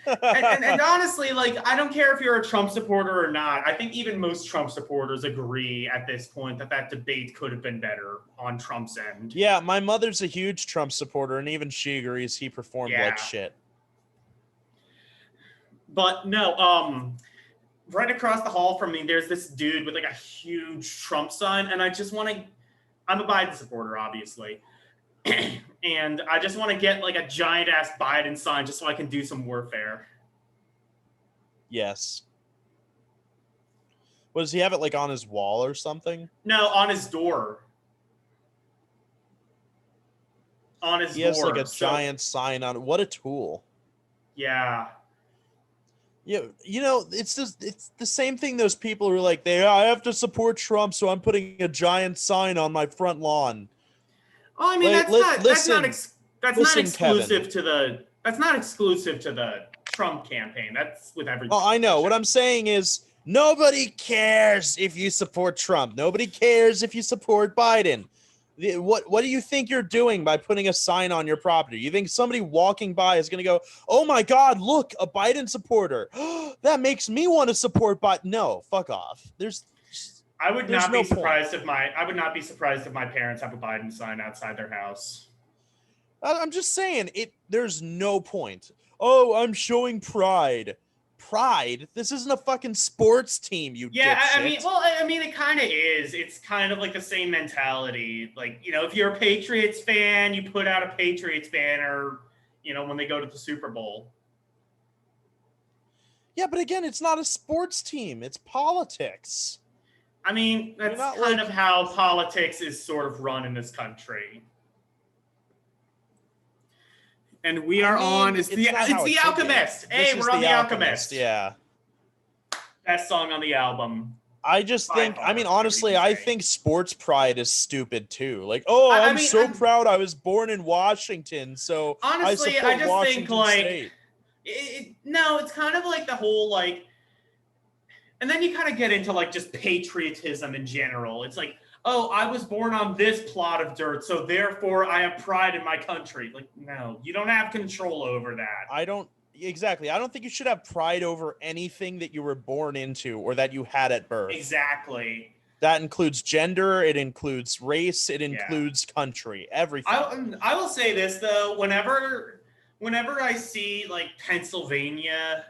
and honestly, like, I don't care if you're a Trump supporter or not. I think even most Trump supporters agree at this point that debate could have been better on Trump's end. Yeah, my mother's a huge Trump supporter, and even she agrees he performed like shit. But no, right across the hall from me, there's this dude with like a huge Trump sign, and I just want to. I'm a Biden supporter, obviously. And I just want to get like a giant ass Biden sign just so I can do some warfare. Yes. does he have it like on his wall or something? No, on his door. On his He has like door. a giant sign on it. What a tool. Yeah. Yeah, it's the same thing. Those people who are like, I have to support Trump, so I'm putting a giant sign on my front lawn. Oh, I mean, Listen, that's not Kevin. exclusive to the Trump campaign. That's with every Oh, I know. What I'm saying is nobody cares if you support Trump. Nobody cares if you support Biden. What do you think you're doing by putting a sign on your property? You think somebody walking by is going to go, "Oh my God, look, a Biden supporter. That makes me want to support Biden." No, fuck off. I would There's not be no point. surprised if my parents have a Biden sign outside their house. I'm just saying there's no point. Oh, I'm showing pride. Pride? This isn't a fucking sports team, you Yeah, dipshit. I mean, it kind of is. It's kind of like the same mentality. Like, if you're a Patriots fan, you put out a Patriots banner, when they go to the Super Bowl. Yeah, but again, it's not a sports team. It's politics. I mean, that's kind of how politics is sort of run in this country. And we are on. It's the Alchemist. Hey, we're on the Alchemist. Yeah. Best song on the album. I just think, honestly, I think sports pride is stupid too. Like, I'm so proud I was born in Washington, so honestly, I just Washington think like State. No, it's kind of like the whole like, and then you kind of get into like just patriotism in general. It's like, oh, I was born on this plot of dirt, so therefore I have pride in my country. Like, no, you don't have control over that. Exactly. I don't think you should have pride over anything that you were born into or that you had at birth. Exactly. That includes gender, it includes race, it includes country, everything. I will say this though, whenever I see like Pennsylvania,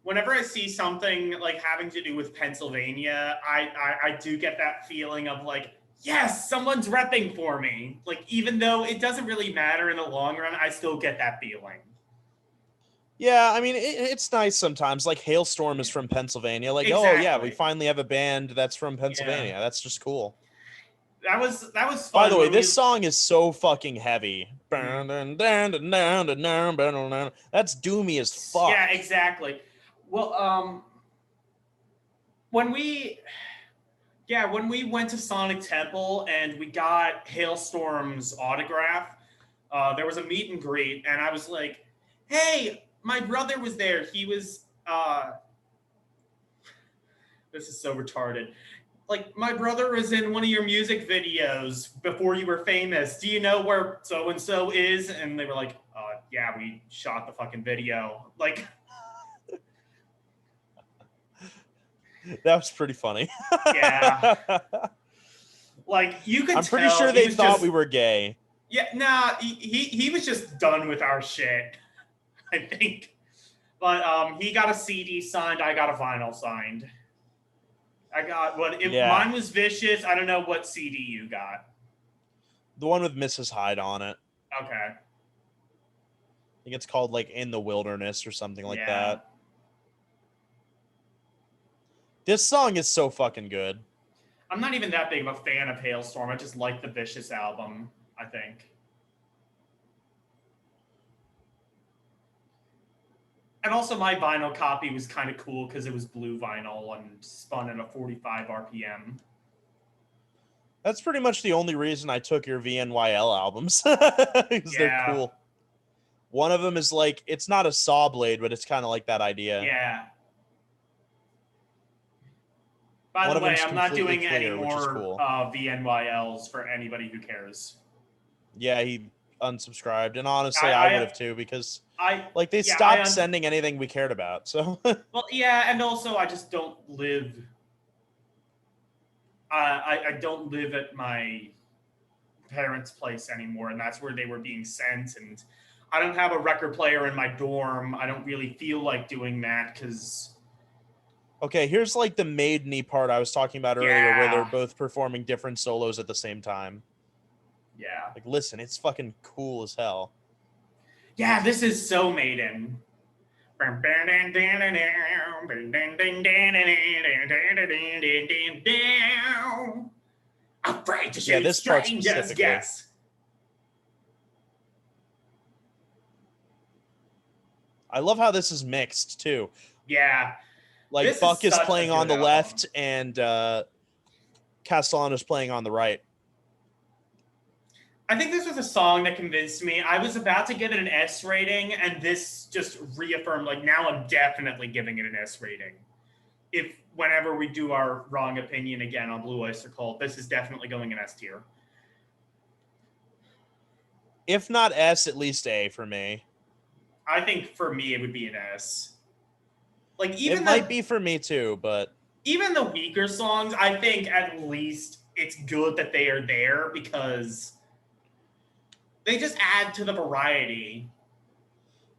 whenever I see something like having to do with Pennsylvania, I do get that feeling of like, yes, someone's repping for me. Like, even though it doesn't really matter in the long run, I still get that feeling. Yeah, I mean, it's nice sometimes. Like, Hailstorm is from Pennsylvania. Like, exactly. Oh, yeah, we finally have a band that's from Pennsylvania. Yeah. That's just cool. That was fun. By the way, this song is so fucking heavy. That's doomy as fuck. Yeah, exactly. Well, when we went to Sonic Temple and we got Hailstorm's autograph, there was a meet and greet, and I was like, hey, my brother was there. He was, this is so retarded. Like, my brother was in one of your music videos before you were famous. Do you know where so-and-so is? And they were like, yeah, we shot the fucking video. Like, that was pretty funny. Yeah. Like, you could I'm pretty sure they thought we were gay. Yeah, nah, he was just done with our shit, I think. But he got a CD signed, I got a vinyl signed. I got mine was Vicious. I don't know what CD you got. The one with Mrs. Hyde on it. Okay. I think it's called like In the Wilderness or something like that. This song is so fucking good. I'm not even that big of a fan of Hailstorm. I just like the Vicious album, I think. And also my vinyl copy was kind of cool because it was blue vinyl and spun at a 45 RPM. That's pretty much the only reason I took your VNYL albums. Because they're cool. One of them is like, it's not a saw blade, but it's kind of like that idea. Yeah. By the way, I'm not doing any more VNYLs for anybody who cares. Yeah, he unsubscribed. And honestly, I would have too, because they stopped sending anything we cared about. So well, yeah, and also I just don't live I don't live at my parents' place anymore, and that's where they were being sent, and I don't have a record player in my dorm. I don't really feel like doing that because okay, here's like the maideny part I was talking about earlier, where they're both performing different solos at the same time. Yeah. Like, listen, it's fucking cool as hell. Yeah, this is so Maiden. Afraid to Yeah, shoot this part strangers, specifically. yes. I love how this is mixed too. Yeah. Like This Buck is such a playing on good the album. left and Castellano's playing on the right. I think this was a song that convinced me. I was about to give it an S rating, and this just reaffirmed, like, now I'm definitely giving it an S rating. If whenever we do our wrong opinion again on Blue Oyster Cult, this is definitely going in S tier. If not S, at least A for me. I think for me it would be an S. Like It might be for me too, but even the weaker songs, I think at least it's good that they are there because they just add to the variety.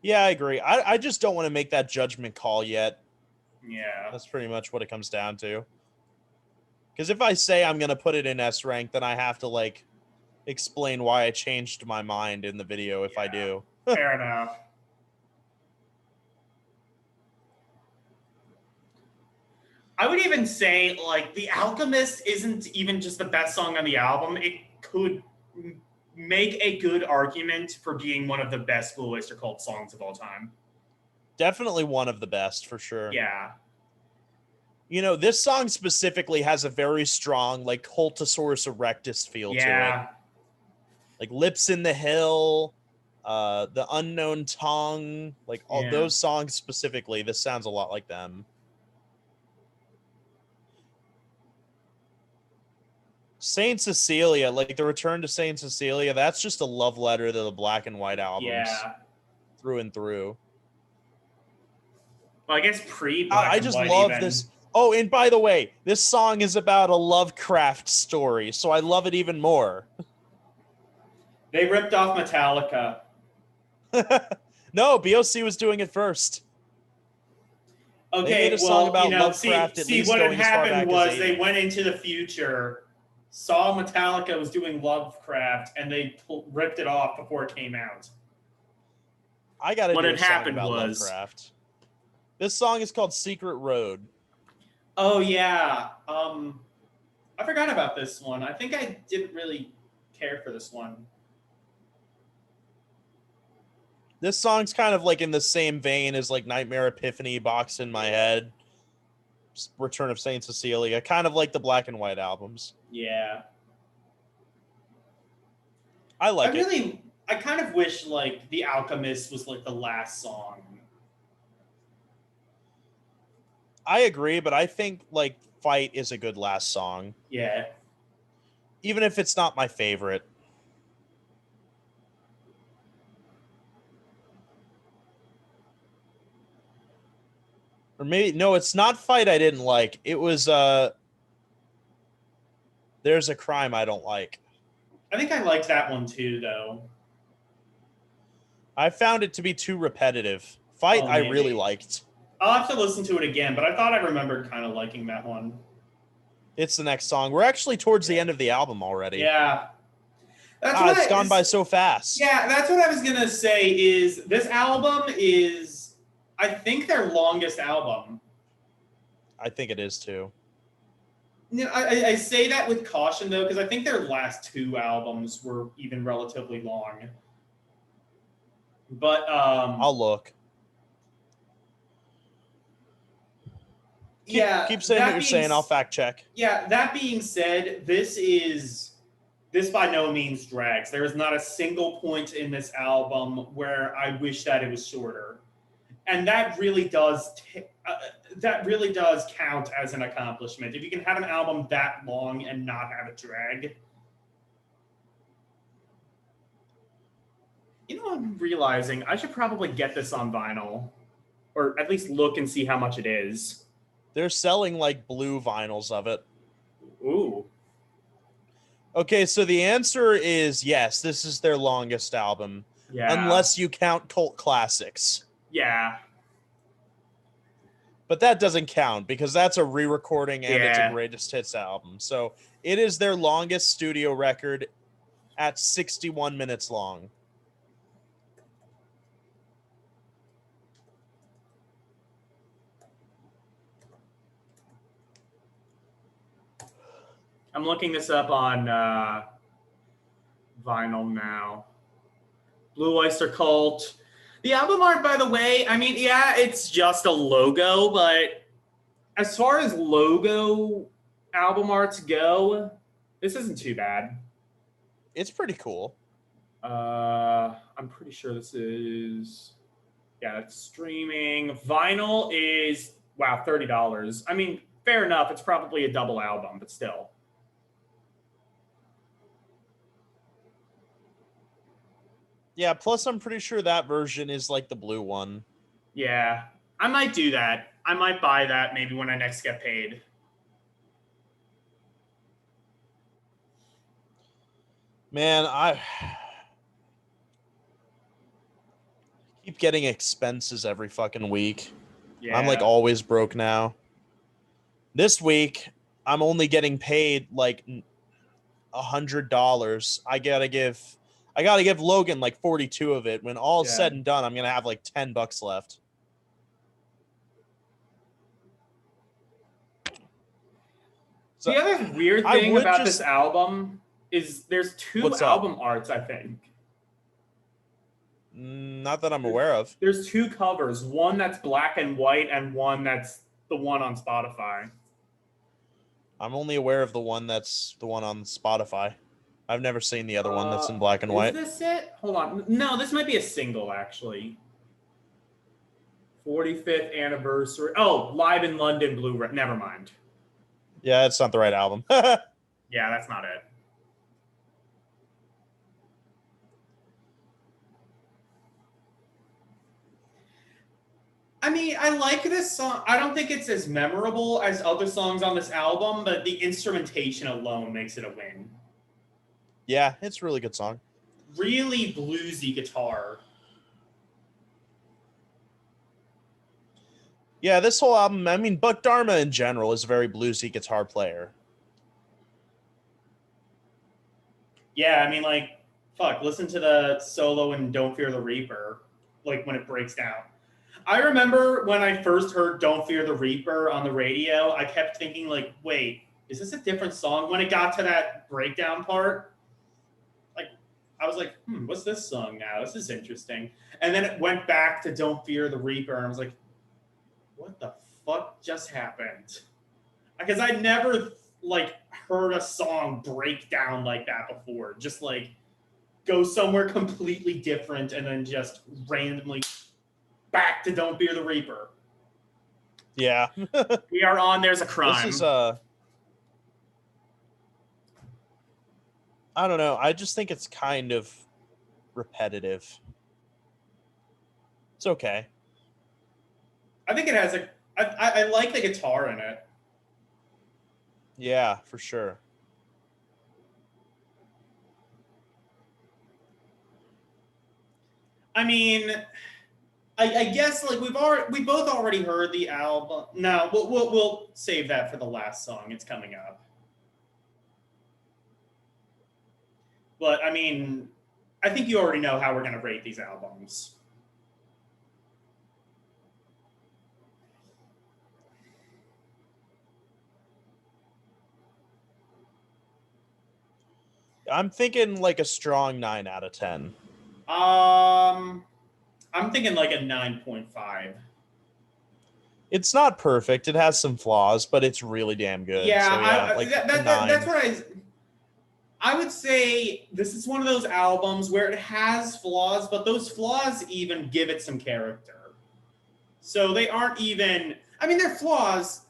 yeah, I agree. I just don't want to make that judgment call yet. Yeah. That's pretty much what it comes down to. Because if I say I'm going to put it in S rank, then I have to, like, explain why I changed my mind in the video if I do. Fair enough. I would even say, like, The Alchemist isn't even just the best song on the album. It could make a good argument for being one of the best Blue Oyster Cult songs of all time. Definitely one of the best, for sure. Yeah. You know, this song specifically has a very strong, like, Cultosaurus erectus feel to it. Like, Lips in the Hill, The Unknown Tongue, like, all those songs specifically, this sounds a lot like them. Saint Cecilia, like the Return to Saint Cecilia, that's just a love letter to the Black and White albums. Yeah. Through and through. Well, I guess pre-Black I just love this. Oh, and by the way, this song is about a Lovecraft story, so I love it even more. They ripped off Metallica. No, BOC was doing it first. Okay, they made a song about Lovecraft. See, what had happened was they went into the future, saw Metallica was doing Lovecraft, and they ripped it off before it came out. I gotta do a song about Lovecraft. This song is called Secret Road. Oh, yeah. I forgot about this one. I think I didn't really care for this one. This song's kind of like in the same vein as like Nightmare Epiphany, Box in My Head, Return of Saint Cecilia, kind of like the Black and White albums. Yeah. I like it. I kind of wish like The Alchemist was like the last song. I agree, but I think like Fight is a good last song. Yeah. Even if it's not my favorite. Or maybe no, it's not Fight I didn't like. It was There's a Crime I don't like. I think I liked that one too, though. I found it to be too repetitive. Fight I really liked. I'll have to listen to it again, but I thought I remembered kind of liking that one. It's the next song. We're actually towards the end of the album already. Yeah. It's gone by so fast. Yeah, that's what I was going to say is this album is, I think, their longest album. I think it is too. You know, I say that with caution, though, because I think their last two albums were even relatively long. But I'll look. Keep saying what you're saying. I'll fact check. Yeah, that being said, this by no means drags. There is not a single point in this album where I wish that it was shorter, and that really does count as an accomplishment. If you can have an album that long and not have it drag. You know, I'm realizing I should probably get this on vinyl, or at least look and see how much it is. They're selling like blue vinyls of it. Ooh. Okay, so the answer is yes, this is their longest album. Yeah. Unless you count Cult Classics. Yeah. But that doesn't count because that's a re-recording and it's a greatest hits album. So it is their longest studio record at 61 minutes long. I'm looking this up on vinyl now. Blue Oyster Cult. The album art, by the way, I mean, yeah, it's just a logo, but as far as logo album arts go, this isn't too bad. It's pretty cool. I'm pretty sure this is, yeah, it's streaming. Vinyl is, wow, $30. I mean, fair enough. It's probably a double album, but still. Yeah, plus I'm pretty sure that version is like the blue one. Yeah, I might do that. I might buy that maybe when I next get paid. Man, I keep getting expenses every fucking week. Yeah. I'm like always broke now. This week, I'm only getting paid like $100. I gotta give Logan like 42 of it. When all's Yeah. said and done, I'm gonna have like $10 left. So, the other weird I thing would about just- this album is there's two What's up? album arts, I think. Not that I'm aware of. There's two covers, one that's black and white and one that's the one on Spotify. I'm only aware of the one that's the one on Spotify. I've never seen the other one that's in black and white. Is this it? Hold on. No, this might be a single, actually. 45th anniversary. Oh, Live in London Blu-ray. Never mind. Yeah, it's not the right album. Yeah, that's not it. I mean, I like this song. I don't think it's as memorable as other songs on this album, but the instrumentation alone makes it a win. Yeah, it's a really good song. Really bluesy guitar. Yeah, this whole album, I mean, Buck Dharma in general is a very bluesy guitar player. Yeah, I mean, like, fuck, listen to the solo in Don't Fear the Reaper, like, when it breaks down. I remember when I first heard Don't Fear the Reaper on the radio, I kept thinking, like, wait, is this a different song? When it got to that breakdown part, like, I was like, what's this song now? This is interesting. And then it went back to Don't Fear the Reaper, and I was like, what the fuck just happened? Because I never, like, heard a song break down like that before. Just, like, go somewhere completely different and then just randomly back to Don't Fear the Reaper. Yeah. We are on There's a Crime. This is I don't know. I just think it's kind of repetitive. It's okay. I think it has I like the guitar in it. Yeah, for sure. I mean, I guess like we both already heard the album. No, we'll save that for the last song. It's coming up. But I mean, I think you already know how we're gonna rate these albums. I'm thinking like a strong 9 out of 10. I'm thinking like a 9.5. It's not perfect. It has some flaws, but it's really damn good. Yeah, so, that's what I would say. This is one of those albums where it has flaws, but those flaws even give it some character. So they aren't even. I mean, they're flaws.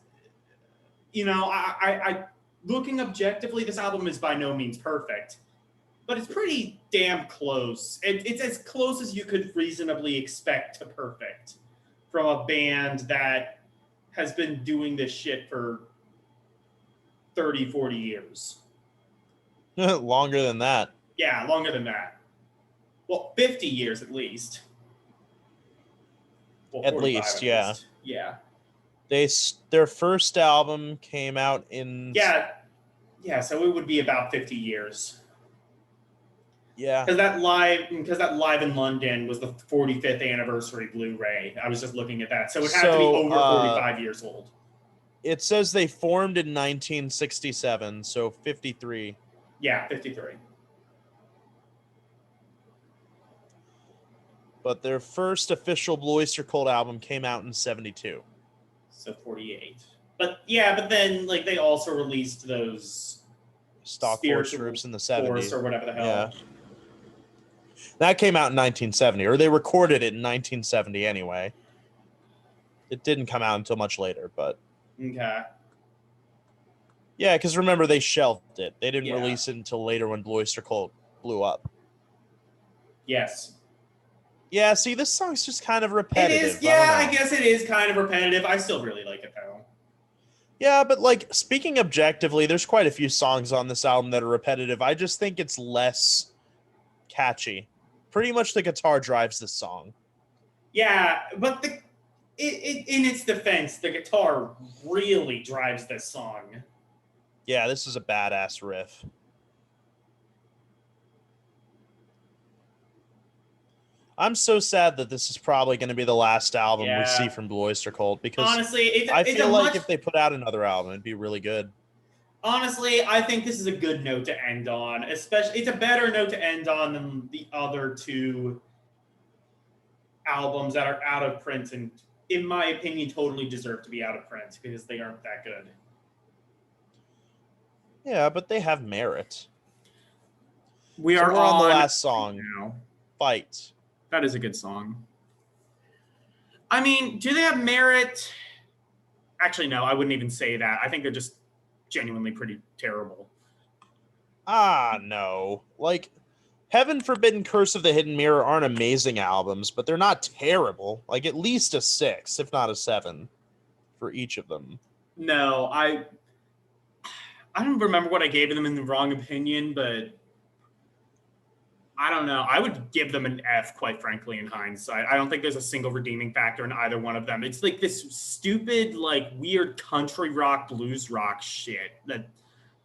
You know, I looking objectively, this album is by no means perfect, but it's pretty damn close. It's as close as you could reasonably expect to perfect from a band that has been doing this shit for 30, 40 years. Longer than that. Yeah, longer than that. Well, 50 years at least. Well, At 45 least, yeah. least. Yeah. Their first album came out in Yeah, so it would be about 50 years. Yeah. Because that live in London was the 45th anniversary Blu-ray. I was just looking at that. So it had to be over 45 years old. It says they formed in 1967, so 53. Yeah, 53. But their first official Blue Oyster Cult album came out in 72. So 48. But yeah, but then like they also released those Stock Force spiritual groups in the force 70s. or whatever the hell. Yeah. That came out in 1970, or they recorded it in 1970 anyway. It didn't come out until much later, but Okay. yeah, because remember they shelved it. They didn't Yeah. release it until later when Blue Oyster Cult blew up. Yes. Yeah, see, this song's just kind of It repetitive. is, yeah, I guess it is kind of repetitive. I still really like it though. Yeah, but like speaking objectively, there's quite a few songs on this album that are repetitive. I just think it's less catchy. Pretty much the guitar drives this song. Yeah, but in its defense, the guitar really drives this song. Yeah, this is a badass riff. I'm so sad that this is probably going to be the last album we see from Blue Oyster Cult because honestly, I feel like if they put out another album, it'd be really good. Honestly, I think this is a good note to end on. Especially, it's a better note to end on than the other two albums that are out of print and, in my opinion, totally deserve to be out of print because they aren't that good. Yeah, but they have merit. We're on the last song now. Fight. That is a good song. I mean, do they have merit? Actually, no, I wouldn't even say that. I think they're just genuinely pretty terrible. No. Like, Heaven Forbidden, Curse of the Hidden Mirror aren't amazing albums, but they're not terrible. Like, at least a 6, if not a 7, for each of them. No, I don't remember what I gave them in the wrong opinion, but I don't know. I would give them an F, quite frankly, in hindsight. I don't think there's a single redeeming factor in either one of them. It's like this stupid, like, weird country rock, blues rock shit that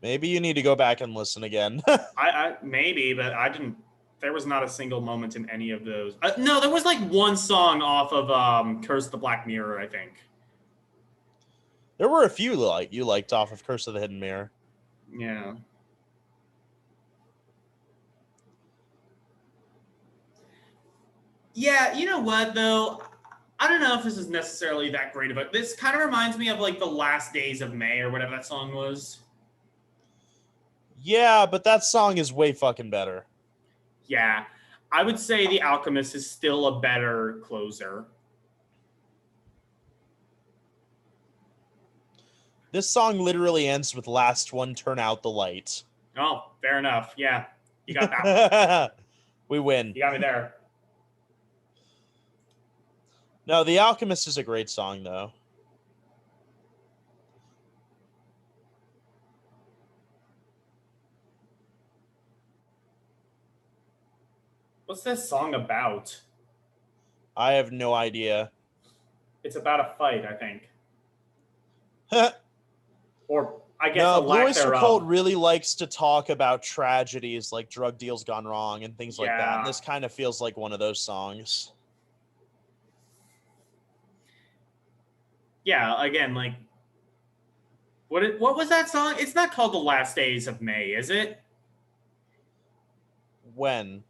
maybe you need to go back and listen again. I maybe, but I didn't. There was not a single moment in any of those. No, there was like one song off of Curse of the Black Mirror, I think. There were a few you liked off of Curse of the Hidden Mirror. Yeah. Yeah, you know what though? I don't know if this is necessarily that great of it. This kind of reminds me of like the Last Days of May or whatever that song was. Yeah, but that song is way fucking better. Yeah. I would say The Alchemist is still a better closer. This song literally ends with "Last one, turn out the light." Oh, fair enough. Yeah. You got that one. We win. You got me there. No, The Alchemist is a great song, though. What's this song about? I have no idea. It's about a fight, I think. Or I guess no, a Blue lack Oyster thereof. Cult really likes to talk about tragedies like drug deals gone wrong and things like that. And this kind of feels like one of those songs. Yeah, again, like what was that song? It's not called The Last Days of May, is it? When?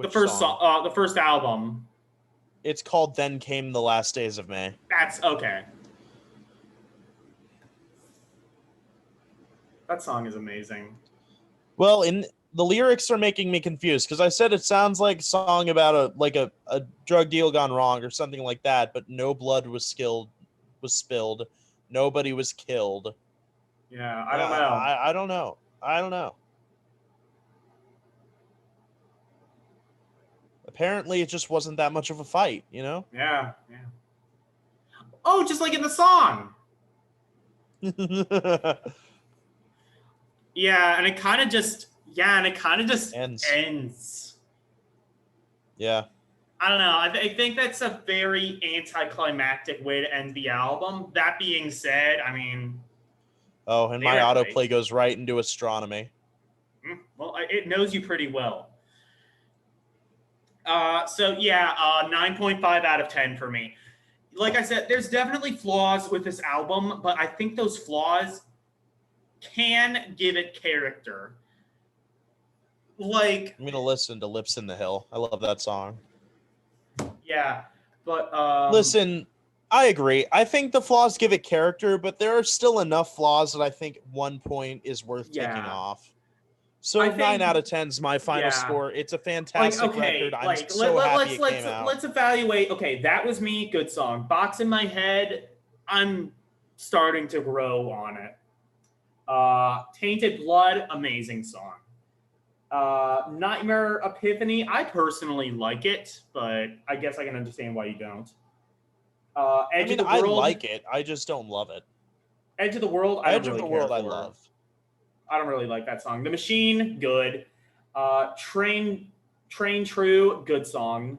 The first song, the first album. It's called Then Came the Last Days of May. That's okay. That song is amazing. Well, in the lyrics are making me confused because I said it sounds like a song about a drug deal gone wrong or something like that, but no blood was spilled, nobody was killed. Yeah, I don't know. I don't know. I don't know. Apparently, it just wasn't that much of a fight, you know? Yeah, yeah. Oh, just like in the song. Yeah, and it kind of just ends. Yeah. I don't know. I think that's a very anticlimactic way to end the album. That being said, I mean... Oh, and my autoplay goes right into astronomy. Well, it knows you pretty well. So, yeah, 9.5 out of 10 for me. like I said, there's definitely flaws with this album, but I think those flaws can give it character. Like, I'm gonna listen to Lips in the Hill. I love that song. yeah, but Listen, I agree. I think the flaws give it character, but there are still enough flaws that I think 1 point is worth taking yeah, off. So I 9 out think of 10 is my final yeah. score. It's a Like, fantastic record. okay, I'm like so happy it came out. let's evaluate. Okay, That Was Me, good song. Box in My Head, I'm starting to grow on it. Tainted Blood, amazing song. Nightmare Epiphany, I personally like it, but I guess I can understand why you don't. Edge of the I World, like it. I just don't love it. Edge of the World, I don't Edge of really the care World, for. I love. I don't really like that song. The Machine, good. Train True, good song.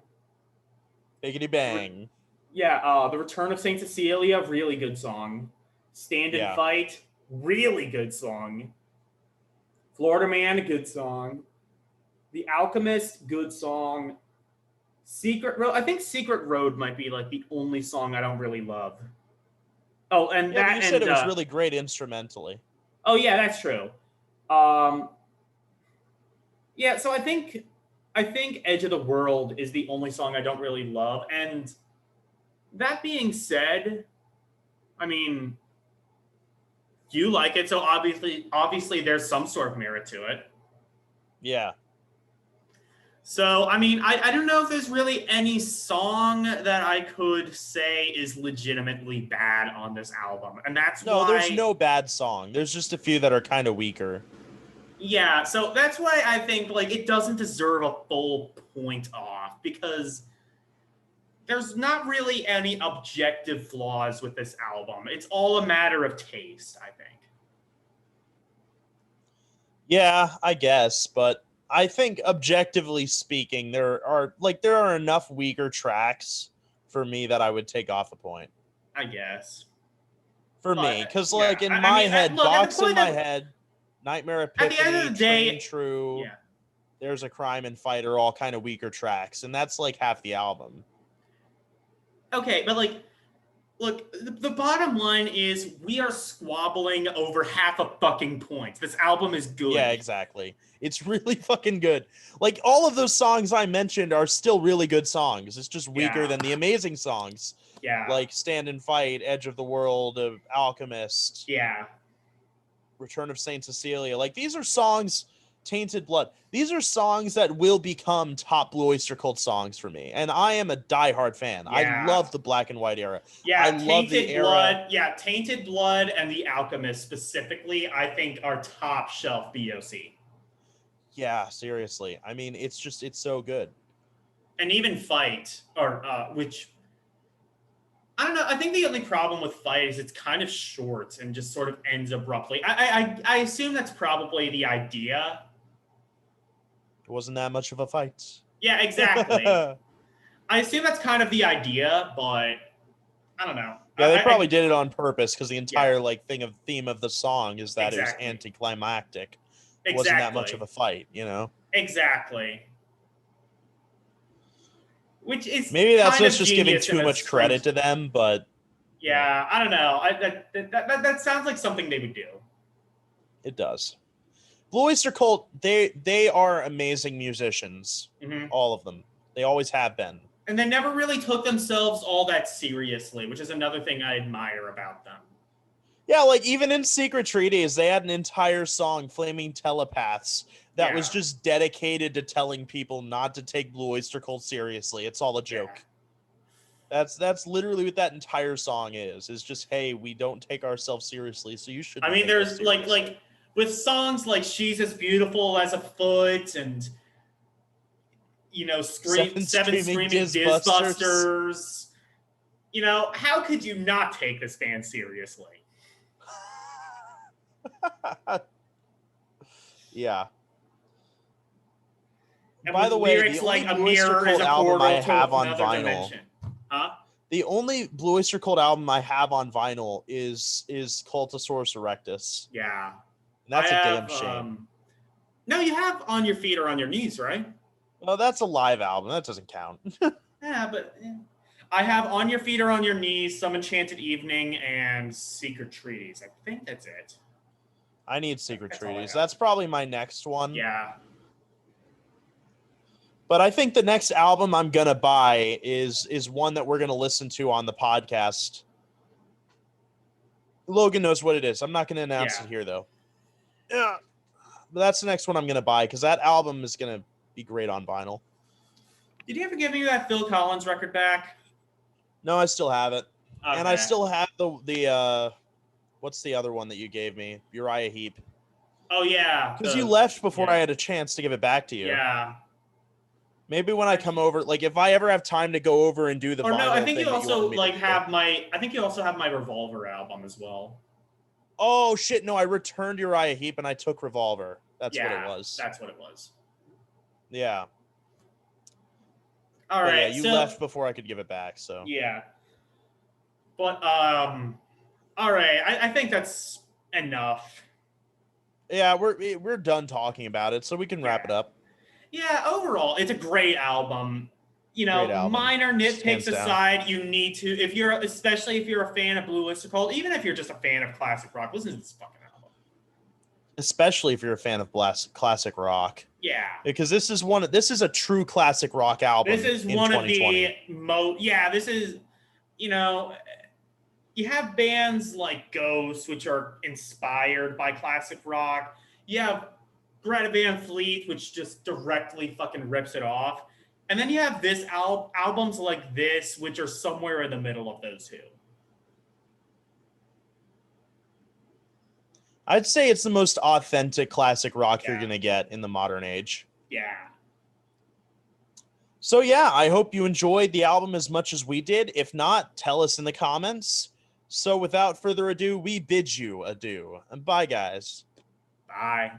Biggity bang. Yeah, The Return of Saint Cecilia, really good song. Stand and Yeah. Fight, really good song. Florida Man, good song. The Alchemist, good song. Secret Road, I think Secret Road might be like the only song I don't really love. Oh, and Yeah, but that you said and it was really great instrumentally. oh yeah, that's true. Um, yeah, so I think Edge of the World is the only song I don't really love. And that being said, I mean, you like it, so obviously there's some sort of merit to it. Yeah. So, I mean, I don't know if there's really any song that I could say is legitimately bad on this album. And that's No, why there's no bad song. There's just a few that are kind of weaker. Yeah, so that's why I think like it doesn't deserve a full point off, because there's not really any objective flaws with this album. It's all a matter of taste, I think. Yeah, I guess, but I think objectively speaking, there are enough weaker tracks for me that I would take off a point. I guess. For But me, because yeah, like in I my mean, head, look, at the Box in point My of Head, Nightmare at the end of Epiphany, the day, Train True, yeah. There's a Crime and Fight are all kind of weaker tracks, and that's like half the album. Okay, but like look, the bottom line is we are squabbling over half a fucking point. This album is good. Yeah, exactly. It's really fucking good. Like all of those songs I mentioned are still really good songs. It's just weaker than the amazing songs. Yeah. Like Stand and Fight, Edge of the World, Alchemist. Yeah. Return of Saint Cecilia. Like these are songs, Tainted Blood. These are songs that will become top Blue Oyster Cult songs for me. And I am a diehard fan. Yeah. I love the black and white era. Yeah, I love the Blood. era. Yeah, Tainted Blood and The Alchemist specifically, I think are top shelf BOC. Yeah, seriously. I mean, it's so good. And even Fight, or which I don't know. I think the only problem with Fight is it's kind of short and just sort of ends abruptly. I assume that's probably the idea. It wasn't that much of a fight. Yeah, exactly. I assume that's kind of the idea, but I don't know. Yeah, they probably did it on purpose because the entire theme of the song is that Exactly. it was anticlimactic. It Exactly. wasn't that much of a fight, you know? Exactly. Which is maybe that's kind of just giving too much credit to them, but yeah, I don't know. That sounds like something they would do. It does. Blue Oyster Cult, they are amazing musicians, all of them. They always have been. And they never really took themselves all that seriously, which is another thing I admire about them. Yeah, like even in Secret Treaties, they had an entire song, Flaming Telepaths, that was just dedicated to telling people not to take Blue Oyster Cult seriously. It's all a joke. Yeah. That's literally what that entire song is just, hey, we don't take ourselves seriously, so you should. I mean, there's like with songs like She's as Beautiful as a Foot and Seven Screaming Dizbusters. How could you not take this band seriously? Yeah. And by the way, lyrics the like only a mirror is a album I portal have to on another vinyl. dimension. Huh? The only Blue Oyster Cult album I have on vinyl is Cultosaurus Erectus. Yeah. And that's a damn shame. No, you have On Your Feet or On Your Knees, right? Well, that's a live album. That doesn't count. Yeah, but I have On Your Feet or On Your Knees, Some Enchanted Evening, and Secret Treaties. I think that's it. I need Secret That's all I Treaties. got. That's probably my next one. Yeah. But I think the next album I'm gonna buy is one that we're gonna listen to on the podcast. Logan knows what it is. I'm not gonna announce Yeah. it here though. Yeah. But that's the next one I'm gonna buy because that album is gonna be great on vinyl. Did you ever give me that Phil Collins record back? No, I still have it. Okay. And I still have the what's the other one that you gave me? Uriah Heep. Oh, yeah. Because you left before I had a chance to give it back to you. Yeah. Maybe when I come over, like if I ever have time to go over and do the Or vinyl no, I think thing you that also wanted me to like do. have my. I think you also have my Revolver album as well. Oh shit! No, I returned Uriah Heep and I took Revolver. That's what it was. That's what it was. Yeah. All But right. yeah, you so, left before I could give it back. So Yeah. But all right. I think that's enough. yeah, we're done talking about it, so we can wrap it up. Yeah. Overall, it's a great album. You know, Great album. minor Hands nitpicks down. aside, you need to, especially if you're a fan of Blue Oyster Cult, even if you're just a fan of classic rock, listen to this fucking album. Especially if you're a fan of classic rock. Yeah. Because this is a true classic rock album. This is one of the this is, you know, you have bands like Ghost, which are inspired by classic rock. You have Greta Van Fleet, which just directly fucking rips it off. And then you have this albums like this, which are somewhere in the middle of those two. I'd say it's the most authentic classic rock you're going to get in the modern age. Yeah. So yeah, I hope you enjoyed the album as much as we did. If not, tell us in the comments. So without further ado, we bid you adieu. And bye, guys. Bye.